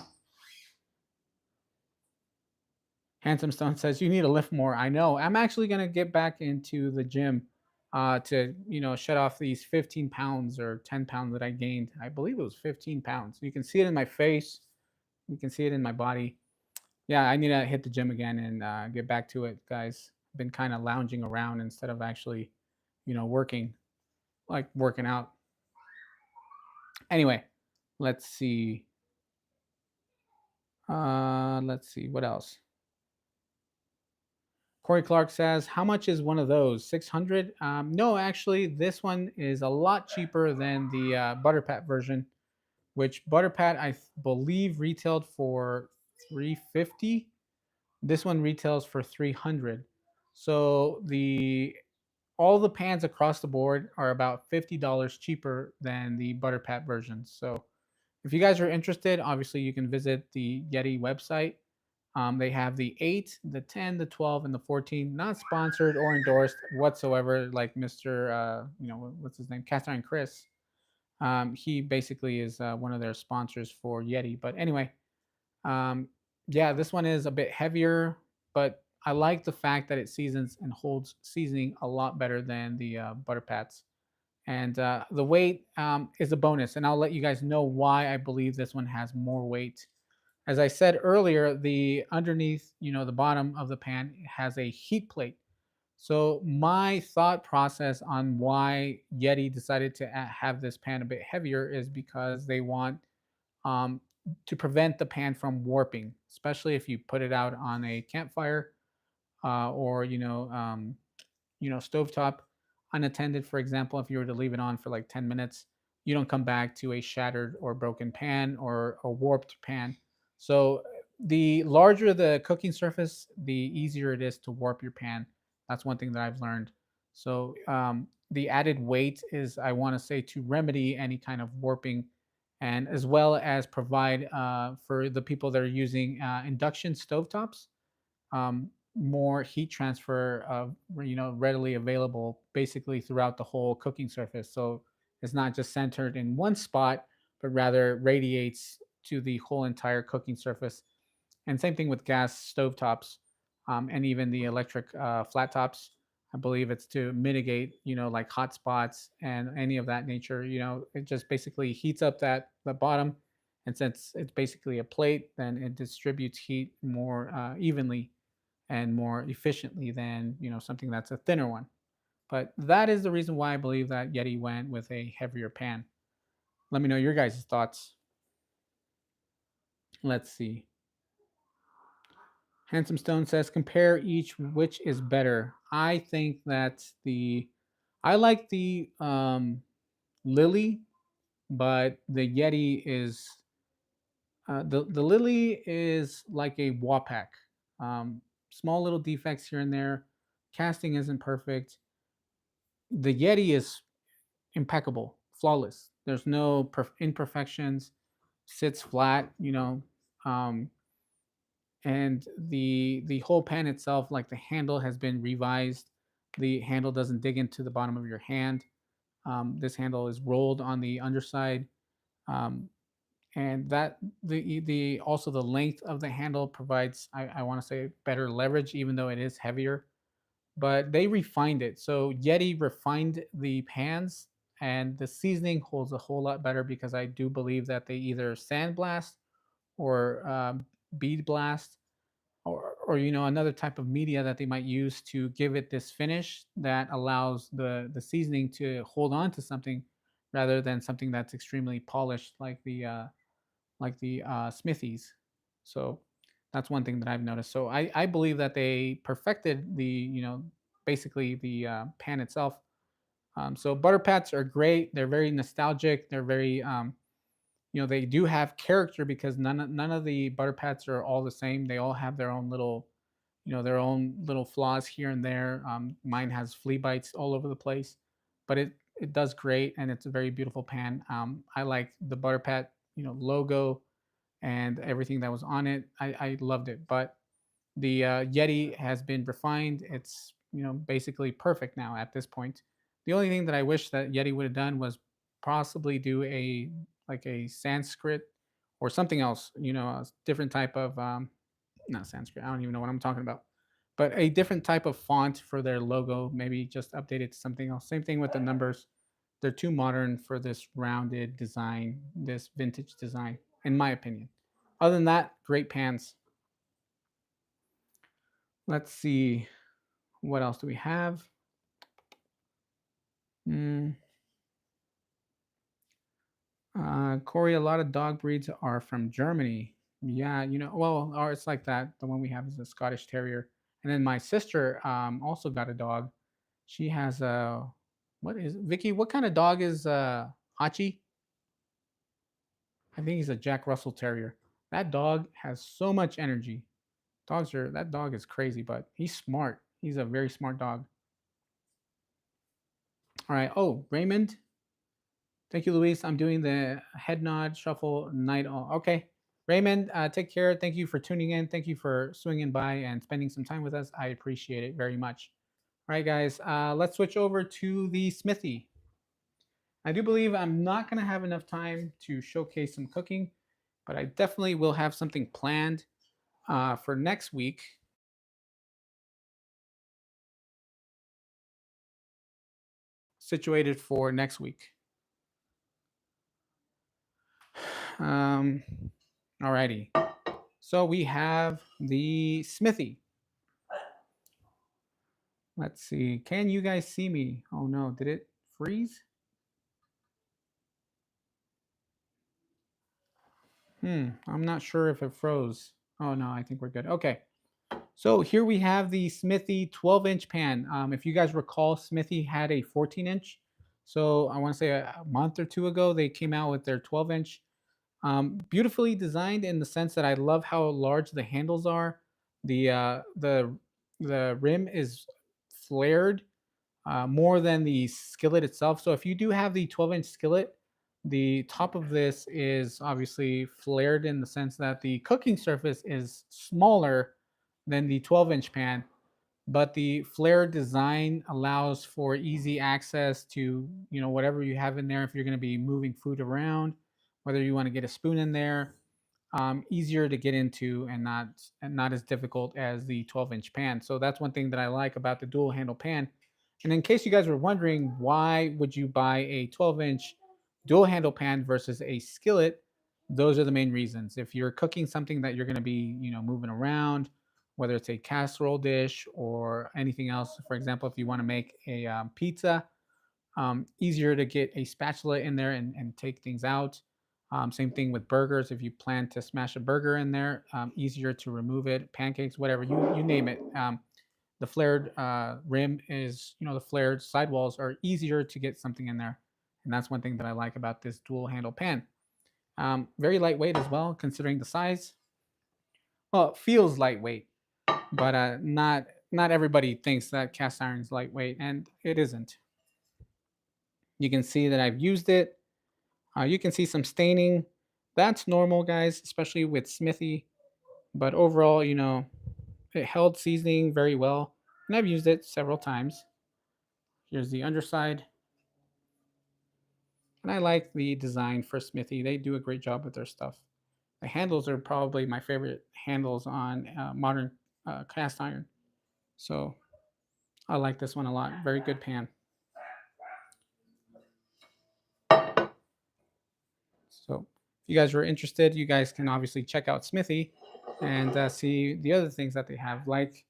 Handsome Stone says you need to lift more. I know. I'm actually gonna get back into the gym to shut off these 15 pounds or 10 pounds that I gained. I believe it was 15 pounds. You can see it in my face. You can see it in my body. Yeah, I need to hit the gym again and get back to it, guys. Been kind of lounging around instead of actually, working, like working out. Anyway, let's see. Let's see what else. Corey Clark says, how much is one of those? 600? No, actually, this one is a lot cheaper than the Butterpat version, which Butterpat I believe retailed for 350. This one retails for 300. So all the pans across the board are about $50 cheaper than the Butterpat version. So if you guys are interested, obviously you can visit the Yeti website. They have the 8, the 10, the 12, and the 14. Not sponsored or endorsed whatsoever, like Mr. What's his name? Cast Iron Chris. He basically is one of their sponsors for Yeti. But anyway, um, yeah, this one is a bit heavier, but I like the fact that it seasons and holds seasoning a lot better than the Butterpats. And the weight is a bonus, and I'll let you guys know why I believe this one has more weight. As I said earlier, the underneath, the bottom of the pan has a heat plate. So my thought process on why Yeti decided to have this pan a bit heavier is because they want um, to prevent the pan from warping, especially if you put it out on a campfire or stovetop unattended. For example, if you were to leave it on for like 10 minutes, you don't come back to a shattered or broken pan or a warped pan. So the larger the cooking surface, the easier it is to warp your pan. That's one thing that I've learned. So the added weight is, I want to say, to remedy any kind of warping, and as well as provide for the people that are using induction stovetops, more heat transfer readily available basically throughout the whole cooking surface. So it's not just centered in one spot, but rather radiates to the whole entire cooking surface. And same thing with gas stovetops, and even the electric flat tops. I believe it's to mitigate, like hot spots and any of that nature. It just basically heats up that the bottom, and since it's basically a plate, then it distributes heat more evenly and more efficiently than something that's a thinner one. But that is the reason why I believe that Yeti went with a heavier pan. Let me know your guys' thoughts. Let's see. Handsome Stone says, compare each, which is better. I think that I like the Lily, but the Yeti is the Lily is like a Wapak. Um, Small little defects here and there. Casting isn't perfect. The Yeti is impeccable, flawless. There's no imperfections. Sits flat, um, and the whole pan itself, like the handle, has been revised. The handle doesn't dig into the bottom of your hand. This handle is rolled on the underside, um, and that the also the length of the handle provides, I want to say, better leverage, even though it is heavier. But they refined it. So Yeti refined the pans, and the seasoning holds a whole lot better because I do believe that they either sandblast or bead blast, or another type of media that they might use to give it this finish that allows the seasoning to hold on to something rather than something that's extremely polished like the Smithies. So that's one thing that I've noticed. So I believe that they perfected the basically the pan itself. So butter pats are great. They're very nostalgic. They're very they do have character because none of the butter pats are all the same. They all have their own little their own little flaws here and there. Mine has flea bites all over the place, but it does great, and it's a very beautiful pan. I like the butter pat logo and everything that was on it. I loved it. But the Yeti has been refined. It's basically perfect now at this point. The only thing that I wish that Yeti would have done was possibly do a like a Sanskrit or something else. A different type of not Sanskrit. I don't even know what I'm talking about. But a different type of font for their logo. Maybe just update it to something else. Same thing with the numbers. They're too modern for this rounded design, this vintage design, in my opinion. Other than that, great pans. Let's see. What else do we have? Mm, Corey, a lot of dog breeds are from Germany. Yeah, well, or it's like that. The one we have is a Scottish Terrier. And then my sister also got a dog. She has a, what is Vicky? What kind of dog is Hachi? I think he's a Jack Russell Terrier. That dog has so much energy. That dog is crazy, but he's smart. He's a very smart dog. All right. Oh, Raymond. Thank you, Luis. I'm doing the head nod, shuffle, night all. Okay. Raymond, take care. Thank you for tuning in. Thank you for swinging by and spending some time with us. I appreciate it very much. All right, guys. Let's switch over to the Smithy. I do believe I'm not going to have enough time to showcase some cooking, but I definitely will have something planned for next week, situated for next week. Um, Alrighty. So we have the Smithy. Let's see. Can you guys see me? Oh no, did it freeze? I'm not sure if it froze. Oh no, I think we're good. Okay. So here we have the Smithy 12-inch pan. If you guys recall, Smithy had a 14-inch. So I want to say a month or two ago, they came out with their 12-inch. Beautifully designed in the sense that I love how large the handles are. The rim is flared more than the skillet itself. So if you do have the 12-inch skillet, the top of this is obviously flared in the sense that the cooking surface is smaller than the 12-inch pan, but the flare design allows for easy access to whatever you have in there if you're going to be moving food around, whether you want to get a spoon in there, easier to get into and not as difficult as the 12-inch pan. So that's one thing that I like about the dual handle pan. And in case you guys were wondering, why would you buy a 12-inch dual handle pan versus a skillet? Those are the main reasons. If you're cooking something that you're going to be, moving around, whether it's a casserole dish or anything else. For example, if you want to make a pizza, easier to get a spatula in there and take things out. Same thing with burgers. If you plan to smash a burger in there, easier to remove it. Pancakes, whatever you name it. The flared rim is, the flared sidewalls are easier to get something in there, and that's one thing that I like about this dual handle pan. Very lightweight as well, considering the size. Well, it feels lightweight, but not everybody thinks that cast iron is lightweight, and it isn't. You can see that I've used it. You can see some staining. That's normal, guys, especially with Smithy. But overall, it held seasoning very well, and I've used it several times. Here's the underside, and I like the design for Smithy. They do a great job with their stuff. The handles are probably my favorite handles on modern cast iron. So I like this one a lot. Very good pan. So if you guys were interested, you guys can obviously check out Smithy and see the other things that they have, like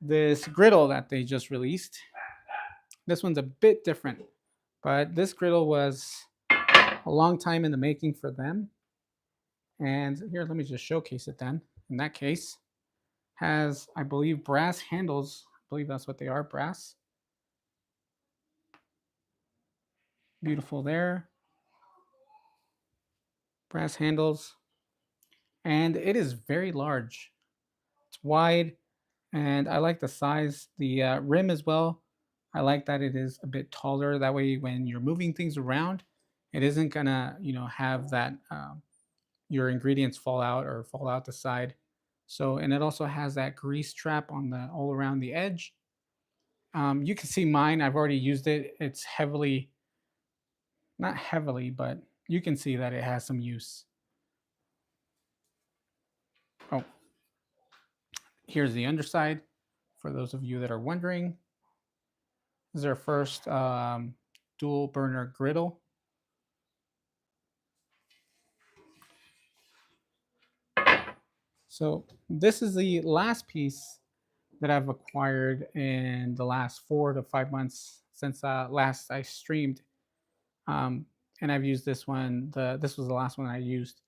this griddle that they just released. This one's a bit different, but this griddle was a long time in the making for them. And here, let me just showcase it then. In that case, has, I believe, brass handles. I believe that's what they are, brass. Beautiful there. Brass handles. And it is very large. It's wide, and I like the size. The rim as well. I like that it is a bit taller. That way, when you're moving things around, it isn't gonna, have that your ingredients fall out or fall out the side. So, and it also has that grease trap on the all around the edge. You can see mine. I've already used it. It's heavily, not heavily, but you can see that it has some use. Oh, here's the underside. For those of you that are wondering, this is our first dual burner griddle. So this is the last piece that I've acquired in the last 4 to 5 months since last I streamed, and I've used this one. This was the last one I used,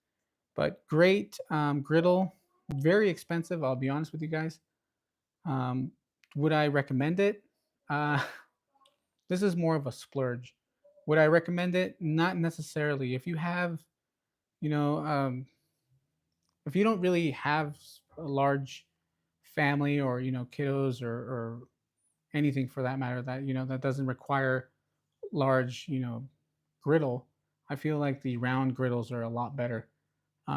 but great griddle, very expensive. I'll be honest with you guys. Um, would I recommend it? Uh, this is more of a splurge. Would I recommend it? Not necessarily. If you have, you know, if you don't really have a large family or kiddos or anything for that matter that that doesn't require large griddle, I feel like the round griddles are a lot better.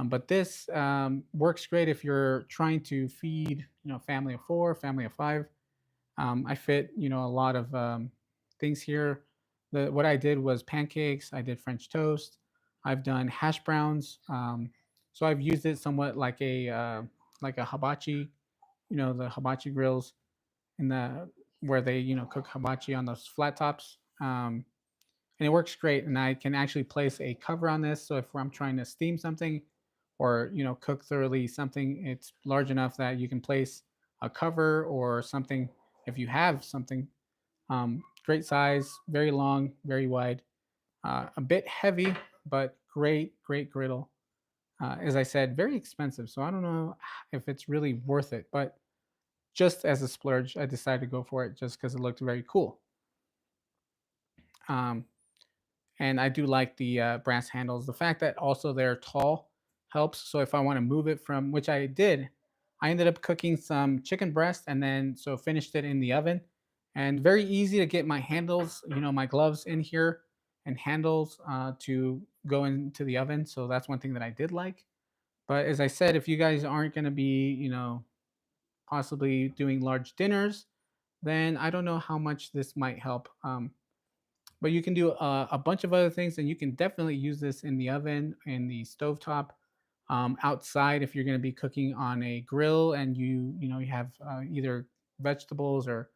But this works great if you're trying to feed family of four, family of five. I fit a lot of things here. What I did was pancakes. I did French toast. I've done hash browns. So I've used it somewhat like a hibachi, the hibachi grills in the where they cook hibachi on those flat tops. And it works great. And I can actually place a cover on this. So if I'm trying to steam something or cook thoroughly something, it's large enough that you can place a cover or something, if you have something. Great size, very long, very wide, a bit heavy, but great griddle. As I said, very expensive, so I don't know if it's really worth it. But just as a splurge, I decided to go for it just because it looked very cool. Um, and I do like the brass handles. The fact that also they're tall helps. So if I want to move it from, which I did, I ended up cooking some chicken breast and then so finished it in the oven. And very easy to get my handles, my gloves in here and handles to go into the oven. So that's one thing that I did like. But as I said, if you guys aren't going to be, possibly doing large dinners, then I don't know how much this might help. But you can do a bunch of other things, and you can definitely use this in the oven, in the stovetop, outside if you're going to be cooking on a grill, and you have either vegetables or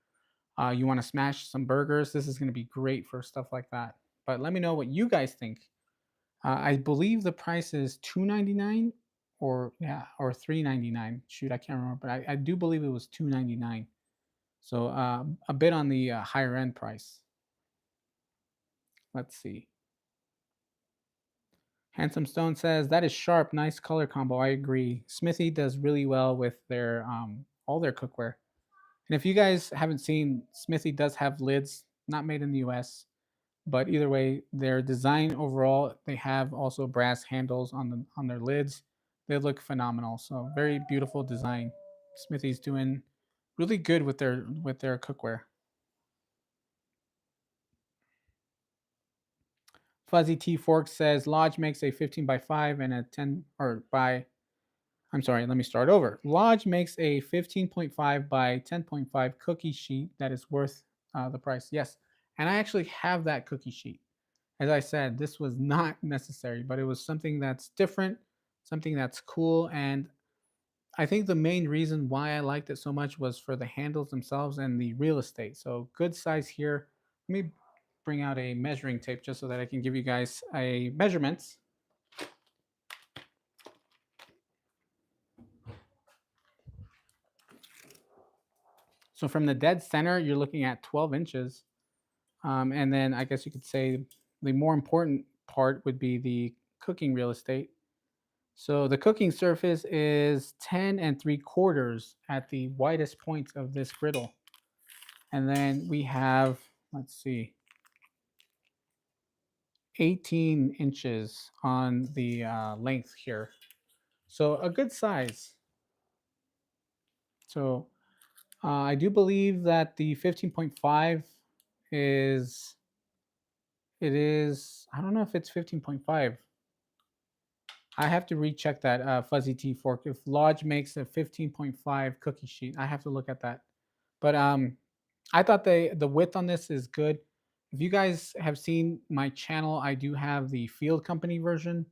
you want to smash some burgers. This is going to be great for stuff like that. But let me know what you guys think. I believe the price is $2.99 or $3.99. Shoot, I can't remember, but I do believe it was $2.99. So a bit on the higher end price. Let's see. Handsome Stone says that is sharp, nice color combo. I agree. Smithy does really well with their all their cookware. And if you guys haven't seen, Smithy does have lids, not made in the US, but either way, their design overall, they have also brass handles on their lids. They look phenomenal. So very beautiful design. Smithy's doing really good with their cookware. Fuzzy T Fork says Lodge makes a 15 by 5 and a 10 or by I'm sorry, let me start over. Lodge makes a 15.5 by 10.5 cookie sheet that is worth the price. Yes. And I actually have that cookie sheet. As I said, this was not necessary, but it was something that's different, something that's cool. And I think the main reason why I liked it so much was for the handles themselves and the real estate. So good size here. Let me bring out a measuring tape just so that I can give you guys a measurements. So from the dead center, you're looking at 12 inches. And then I guess you could say the more important part would be the cooking real estate. So the cooking surface is 10 3/4 at the widest point of this griddle. And then we have, let's see, 18 inches on the length here. So a good size. So I do believe that the 15.5 is, I don't know if it's 15.5. I have to recheck that fuzzy T fork. If Lodge makes a 15.5 cookie sheet, I have to look at that. But I thought the width on this is good. If you guys have seen my channel, I do have the Field Company version.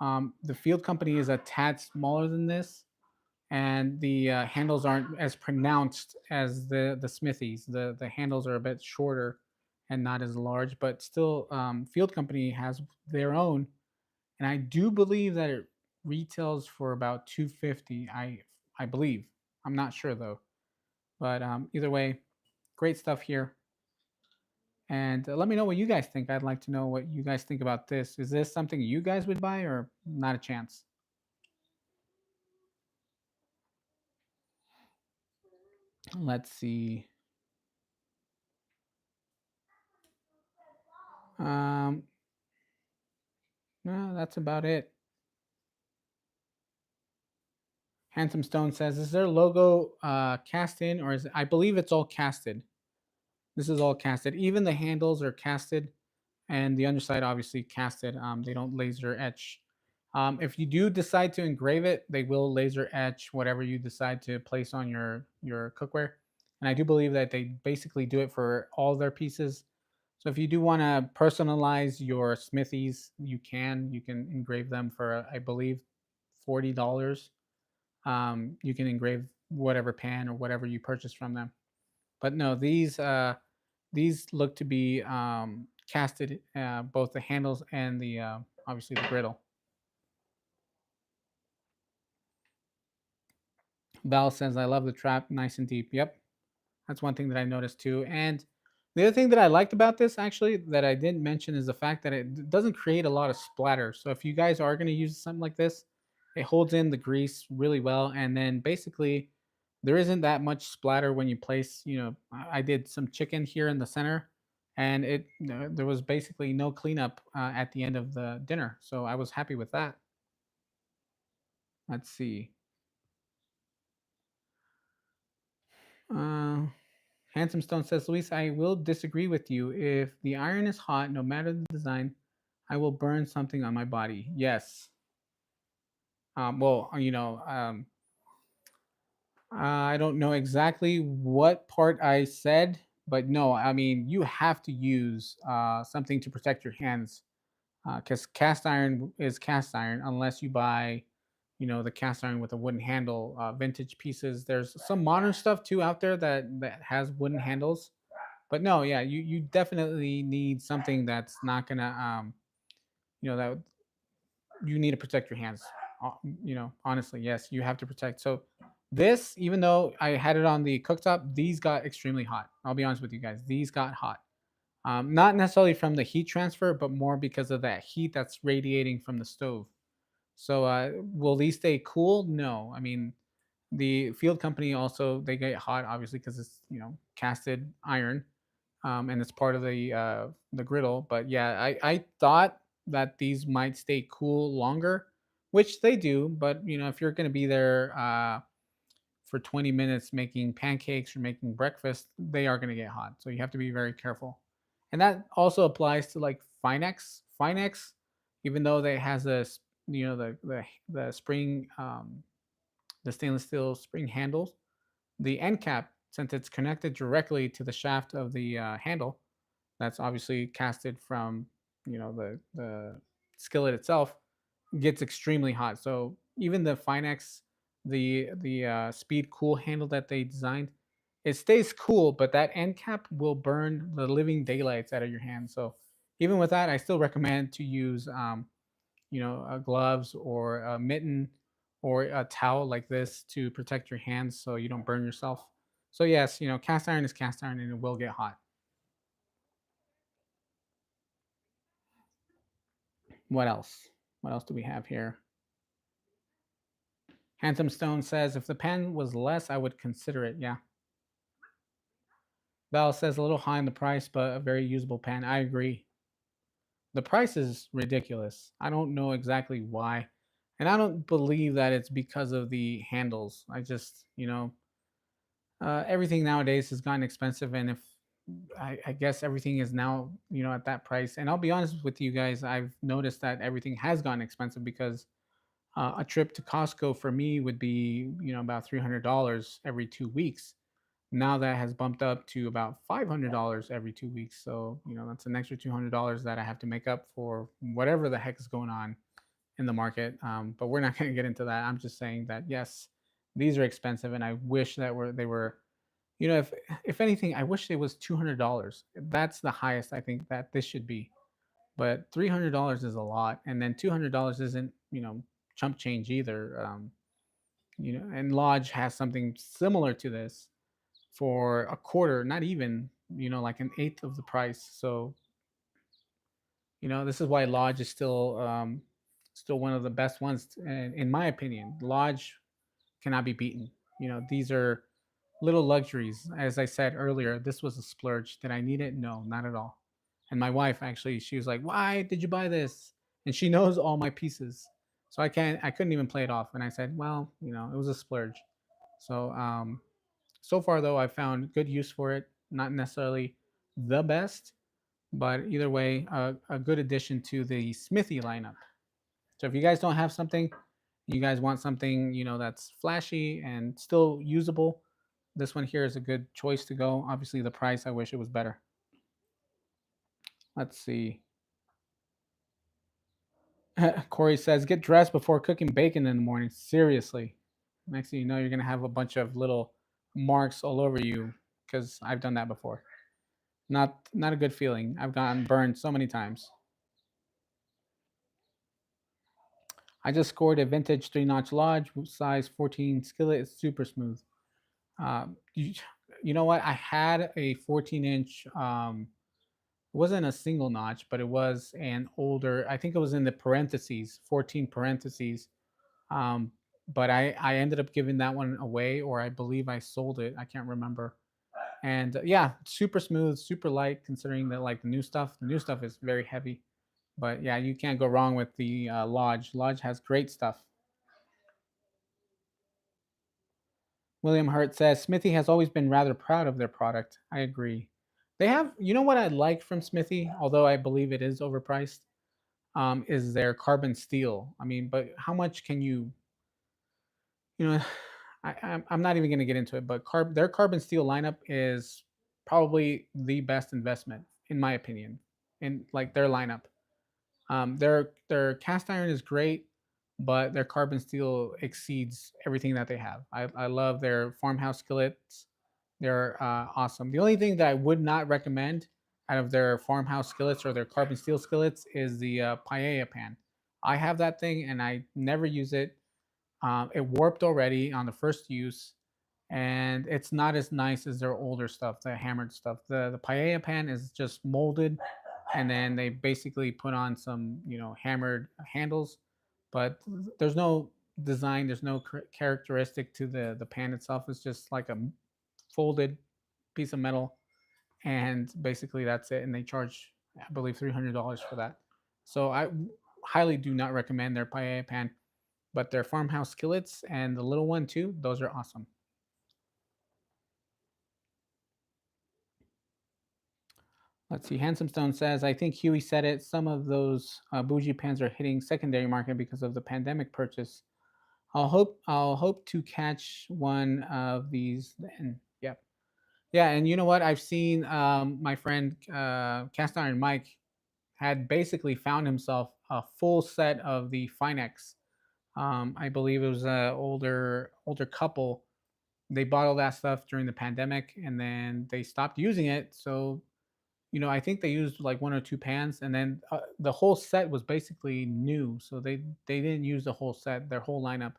The Field Company is a tad smaller than this, and the handles aren't as pronounced as the Smithies. The handles are a bit shorter and not as large, but still, Field Company has their own, and I do believe that it retails for about 250. I believe. I'm not sure though, but either way, great stuff here. And let me know what you guys think. I'd like to know what you guys think about this. Is this something you guys would buy or not a chance? Let's see. Um, no, that's about it. Handsome Stone says, "Is their logo cast in, or is it, I believe it's all casted? This is all casted. Even the handles are casted, and the underside obviously casted. They don't laser etch. If you do decide to engrave it, they will laser etch whatever you decide to place on your cookware. And I do believe that they basically do it for all their pieces. So if you do want to personalize your Smithies, you can engrave them for I believe $40. You can engrave whatever pan or whatever you purchase from them. But no, these look to be casted, both the handles and the obviously the griddle. Val says, "I love the trap, nice and deep." Yep, That's one thing that I noticed too. And the other thing that I liked about this actually that I didn't mention is the fact that it doesn't create a lot of splatter. So if you guys are going to use something like this, it holds in the grease really well. And then basically, there isn't that much splatter when you place, I did some chicken here in the center and there was basically no cleanup at the end of the dinner. So I was happy with that. Let's see. Uh, Handsome Stone says, Luis, I will disagree with you. If the iron is hot, no matter the design, I will burn something on my body. Yes. Well, I don't know exactly what part I said, but no, I mean, you have to use something to protect your hands because cast iron is cast iron unless you buy, the cast iron with a wooden handle, vintage pieces. There's some modern stuff too out there that has wooden handles, but no, yeah, you definitely need something that's not gonna that you need to protect your hands. Honestly, yes, you have to protect. So this, even though I had it on the cooktop, these got extremely hot. I'll be honest with you guys, these got hot. Not necessarily from the heat transfer, but more because of that heat that's radiating from the stove. So will these stay cool? No. I mean, the field company also they get hot obviously because it's casted iron, and it's part of the griddle. But yeah, I thought that these might stay cool longer, which they do. But if you're going to be there for 20 minutes making pancakes or making breakfast, they are going to get hot. So you have to be very careful. And that also applies to like Finex. Finex, even though they has the spring the stainless steel spring handles, the end cap, since it's connected directly to the shaft of the handle, that's obviously casted from the skillet itself, gets extremely hot. So even the Finex, the speed cool handle that they designed, it stays cool, but that end cap will burn the living daylights out of your hand. So even with that, I still recommend to use gloves or a mitten or a towel like this to protect your hands so you don't burn yourself. So yes, cast iron is cast iron and it will get hot. What else? What else do we have here? Handsome Stone says, if the pan was less, I would consider it. Yeah. Val says, a little high in the price, but a very usable pan. I agree. The price is ridiculous. I don't know exactly why. And I don't believe that it's because of the handles. I just, everything nowadays has gotten expensive. And if I guess everything is now, at that price. And I'll be honest with you guys, I've noticed that everything has gotten expensive because a trip to Costco for me would be, about $300 every 2 weeks. Now that has bumped up to about $500 every 2 weeks. So, that's an extra $200 that I have to make up for whatever the heck is going on in the market. But we're not going to get into that. I'm just saying that, yes, these are expensive. And I wish that they were, if anything, I wish it was $200. That's the highest I think that this should be. But $300 is a lot. And then $200 isn't, chump change either. And Lodge has something similar to this for a quarter, not even, like an eighth of the price. So, this is why Lodge is still one of the best ones, in my opinion. Lodge cannot be beaten. These are little luxuries. As I said earlier, this was a splurge. Did I need it? No, not at all. And my wife actually, she was like, "Why did you buy this?" And she knows all my pieces, so I couldn't even play it off. And I said, "Well, it was a splurge." So, so far though, I found good use for it. Not necessarily the best, but either way, a good addition to the Smithy lineup. So if you guys don't have something, you guys want something, that's flashy and still usable, this one here is a good choice to go. Obviously, the price, I wish it was better. Let's see. Corey says, get dressed before cooking bacon in the morning. Seriously. Next thing you know, you're going to have a bunch of little marks all over you because I've done that before. Not a good feeling. I've gotten burned so many times. I just scored a vintage 3-notch Lodge size 14 skillet. It's super smooth. You, you know what? I had a 14-inch. It wasn't a single notch, but it was an older. I think it was in the parentheses, 14 parentheses. Um, but I ended up giving that one away, or I believe I sold it. I can't remember. And yeah, super smooth, super light, considering that like the new stuff. The new stuff is very heavy. But yeah, you can't go wrong with the Lodge. Lodge has great stuff. William Hurt says Smithy has always been rather proud of their product. I agree. They have, you know what I like from Smithy, although I believe it is overpriced, is their carbon steel. I mean, but how much can you know, I'm not even going to get into it, but their carbon steel lineup is probably the best investment, in my opinion, in like their lineup. Their cast iron is great, but their carbon steel exceeds everything that they have. I love their farmhouse skillets. They're awesome. The only thing that I would not recommend out of their farmhouse skillets or their carbon steel skillets is the paella pan. I have that thing and I never use it. It warped already on the first use, and it's not as nice as their older stuff, the hammered stuff. The paella pan is just molded, and then they basically put on some hammered handles, but there's no design, there's no characteristic to the pan itself. It's just like a folded piece of metal, and basically that's it. And they charge, I believe, $300 for that. So I highly do not recommend their paella pan, but their farmhouse skillets and the little one too, those are awesome. Let's see. Handsome Stone says, I think Huey said it. Some of those bougie pans are hitting secondary market because of the pandemic purchase. I'll hope to catch one of these then. Yep. Yeah, and you know what? I've seen my friend Cast Iron Mike had basically found himself a full set of the Finex. I believe it was an older couple. They bought all that stuff during the pandemic, and then they stopped using it. So I think they used like one or two pans, and then the whole set was basically new. So they didn't use the whole set, their whole lineup,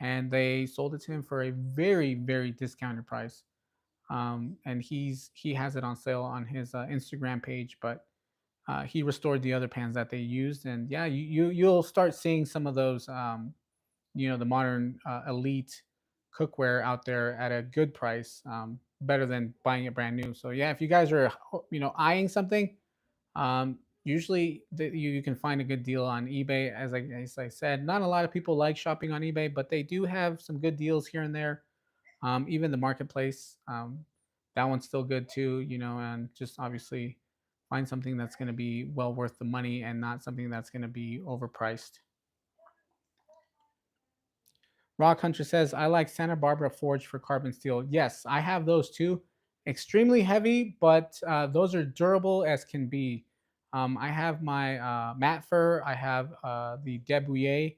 and they sold it to him for a very very discounted price. And he has it on sale on his Instagram page, but he restored the other pans that they used, and yeah, you'll start seeing some of those, the modern elite cookware out there at a good price, better than buying it brand new. So yeah, if you guys are eyeing something, usually you can find a good deal on eBay. As I said, not a lot of people like shopping on eBay, but they do have some good deals here and there. Even the marketplace, that one's still good too. And just obviously find something that's going to be well worth the money and not something that's going to be overpriced. Rock Hunter says, I like Santa Barbara Forge for carbon steel. Yes, I have those too. Extremely heavy, but those are durable as can be. I have my Matte Fur. I have the Debouillet.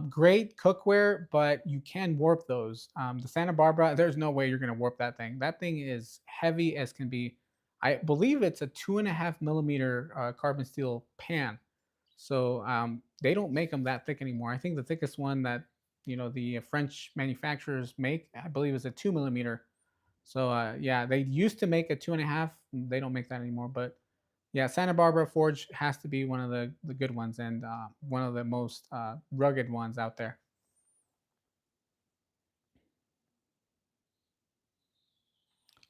Great cookware, but you can warp those. The Santa Barbara, there's no way you're going to warp that thing. That thing is heavy as can be. I believe it's a 2.5 millimeter carbon steel pan. So they don't make them that thick anymore. I think the thickest one that the French manufacturers make, I believe, is a 2 millimeter. So yeah, they used to make a 2.5. They don't make that anymore. But yeah, Santa Barbara Forge has to be one of the good ones, and one of the most rugged ones out there.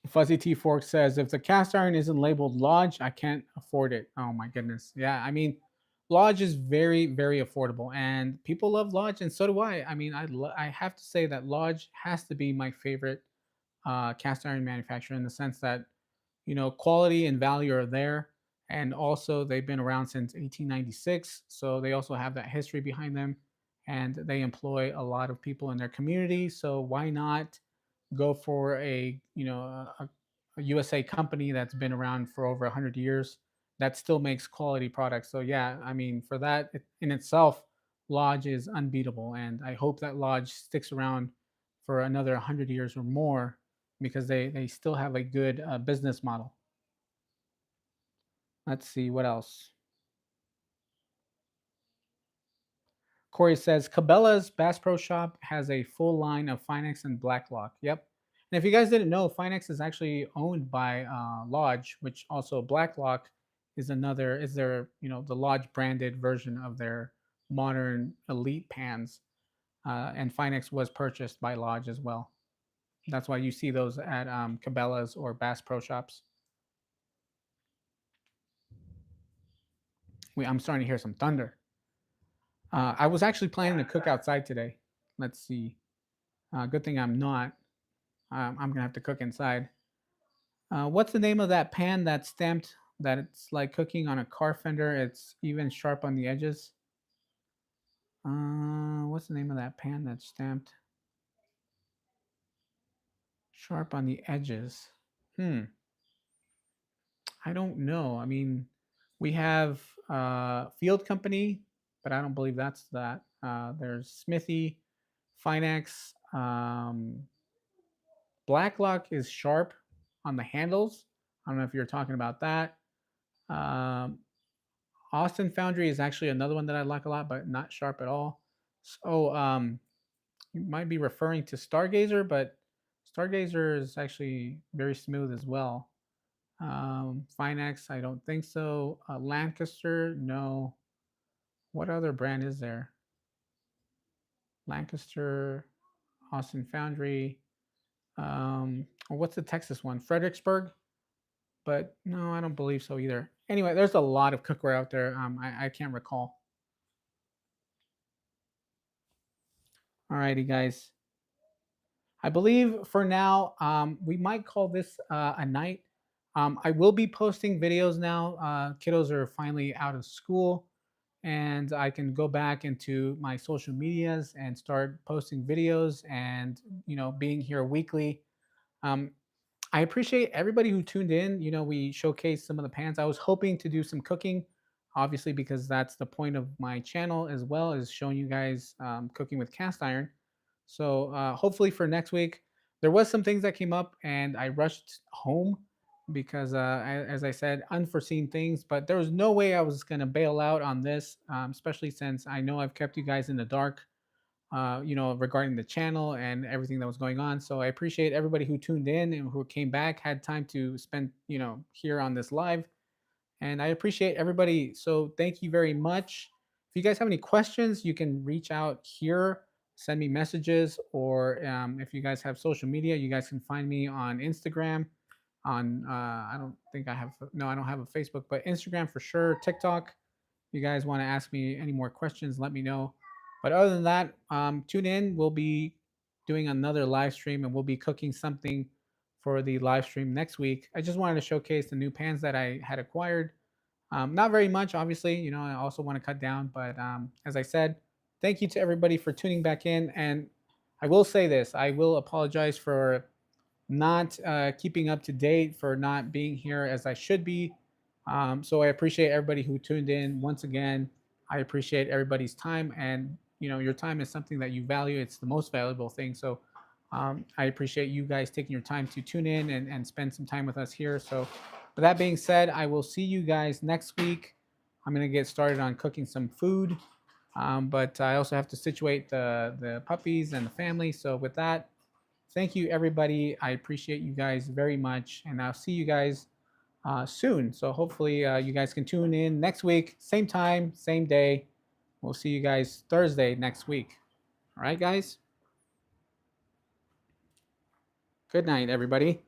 Fuzzy T Fork says, if the cast iron isn't labeled Lodge, I can't afford it. Oh my goodness. Yeah, I mean, Lodge is very, very affordable, and people love Lodge, and so do I. I mean, I have to say that Lodge has to be my favorite cast iron manufacturer in the sense that quality and value are there, and also they've been around since 1896, so they also have that history behind them, and they employ a lot of people in their community. So why not go for a USA company that's been around for over 100 years that still makes quality products? So yeah, I mean, for that in itself, Lodge is unbeatable, and I hope that Lodge sticks around for another 100 years or more, because they still have a good business model. Let's see what else. Corey says Cabela's Bass Pro Shop has a full line of Finex and Blacklock. Yep. And if you guys didn't know, Finex is actually owned by Lodge, which also Blacklock is another is their the Lodge branded version of their modern elite pans. And Finex was purchased by Lodge as well. That's why you see those at Cabela's or Bass Pro Shops. I'm starting to hear some thunder. I was actually planning to cook outside today. Let's see. Good thing I'm not. I'm gonna have to cook inside. What's the name of that pan that's stamped that it's like cooking on a car fender? It's even sharp on the edges. What's the name of that pan that's stamped sharp on the edges? Hmm. I don't know. I mean, we have Field Company, but I don't believe that's that. There's Smithy, Finex. Blacklock is sharp on the handles. I don't know if you're talking about that. Um, Austin Foundry is actually another one that I like a lot, but not sharp at all. So you might be referring to Stargazer, but Stargazer is actually very smooth as well. Finex, I don't think so. Lancaster, no. What other brand is there? Lancaster, Austin Foundry. Or what's the Texas one? Fredericksburg? But no, I don't believe so either. Anyway, there's a lot of cookware out there. I can't recall. Alrighty, guys. I believe for now, we might call this a night. I will be posting videos now. Kiddos are finally out of school, and I can go back into my social medias and start posting videos and being here weekly. Um, I appreciate everybody who tuned in. We showcased some of the pans. I was hoping to do some cooking, obviously, because that's the point of my channel as well as showing you guys cooking with cast iron. So hopefully for next week, there was some things that came up and I rushed home because, as I said, unforeseen things. But there was no way I was going to bail out on this, especially since I know I've kept you guys in the dark regarding the channel and everything that was going on. So I appreciate everybody who tuned in and who came back, had time to spend, here on this live. And I appreciate everybody. So thank you very much. If you guys have any questions, you can reach out here, send me messages, or if you guys have social media, you guys can find me on Instagram. I don't think I have, no, I don't have a Facebook, but Instagram for sure, TikTok. You guys want to ask me any more questions, let me know. But other than that, tune in. We'll be doing another live stream and we'll be cooking something for the live stream next week. I just wanted to showcase the new pans that I had acquired. Not very much, obviously. I also want to cut down. But as I said, thank you to everybody for tuning back in. And I will say this, I will apologize for not keeping up to date, for not being here as I should be. So I appreciate everybody who tuned in. Once again, I appreciate everybody's time, and your time is something that you value. It's the most valuable thing. So I appreciate you guys taking your time to tune in and spend some time with us here. So with that being said, I will see you guys next week. I'm gonna get started on cooking some food, but I also have to situate the puppies and the family. So with that, thank you, everybody. I appreciate you guys very much, and I'll see you guys soon. So hopefully, you guys can tune in next week, same time, same day. We'll see you guys Thursday next week. All right, guys. Good night, everybody.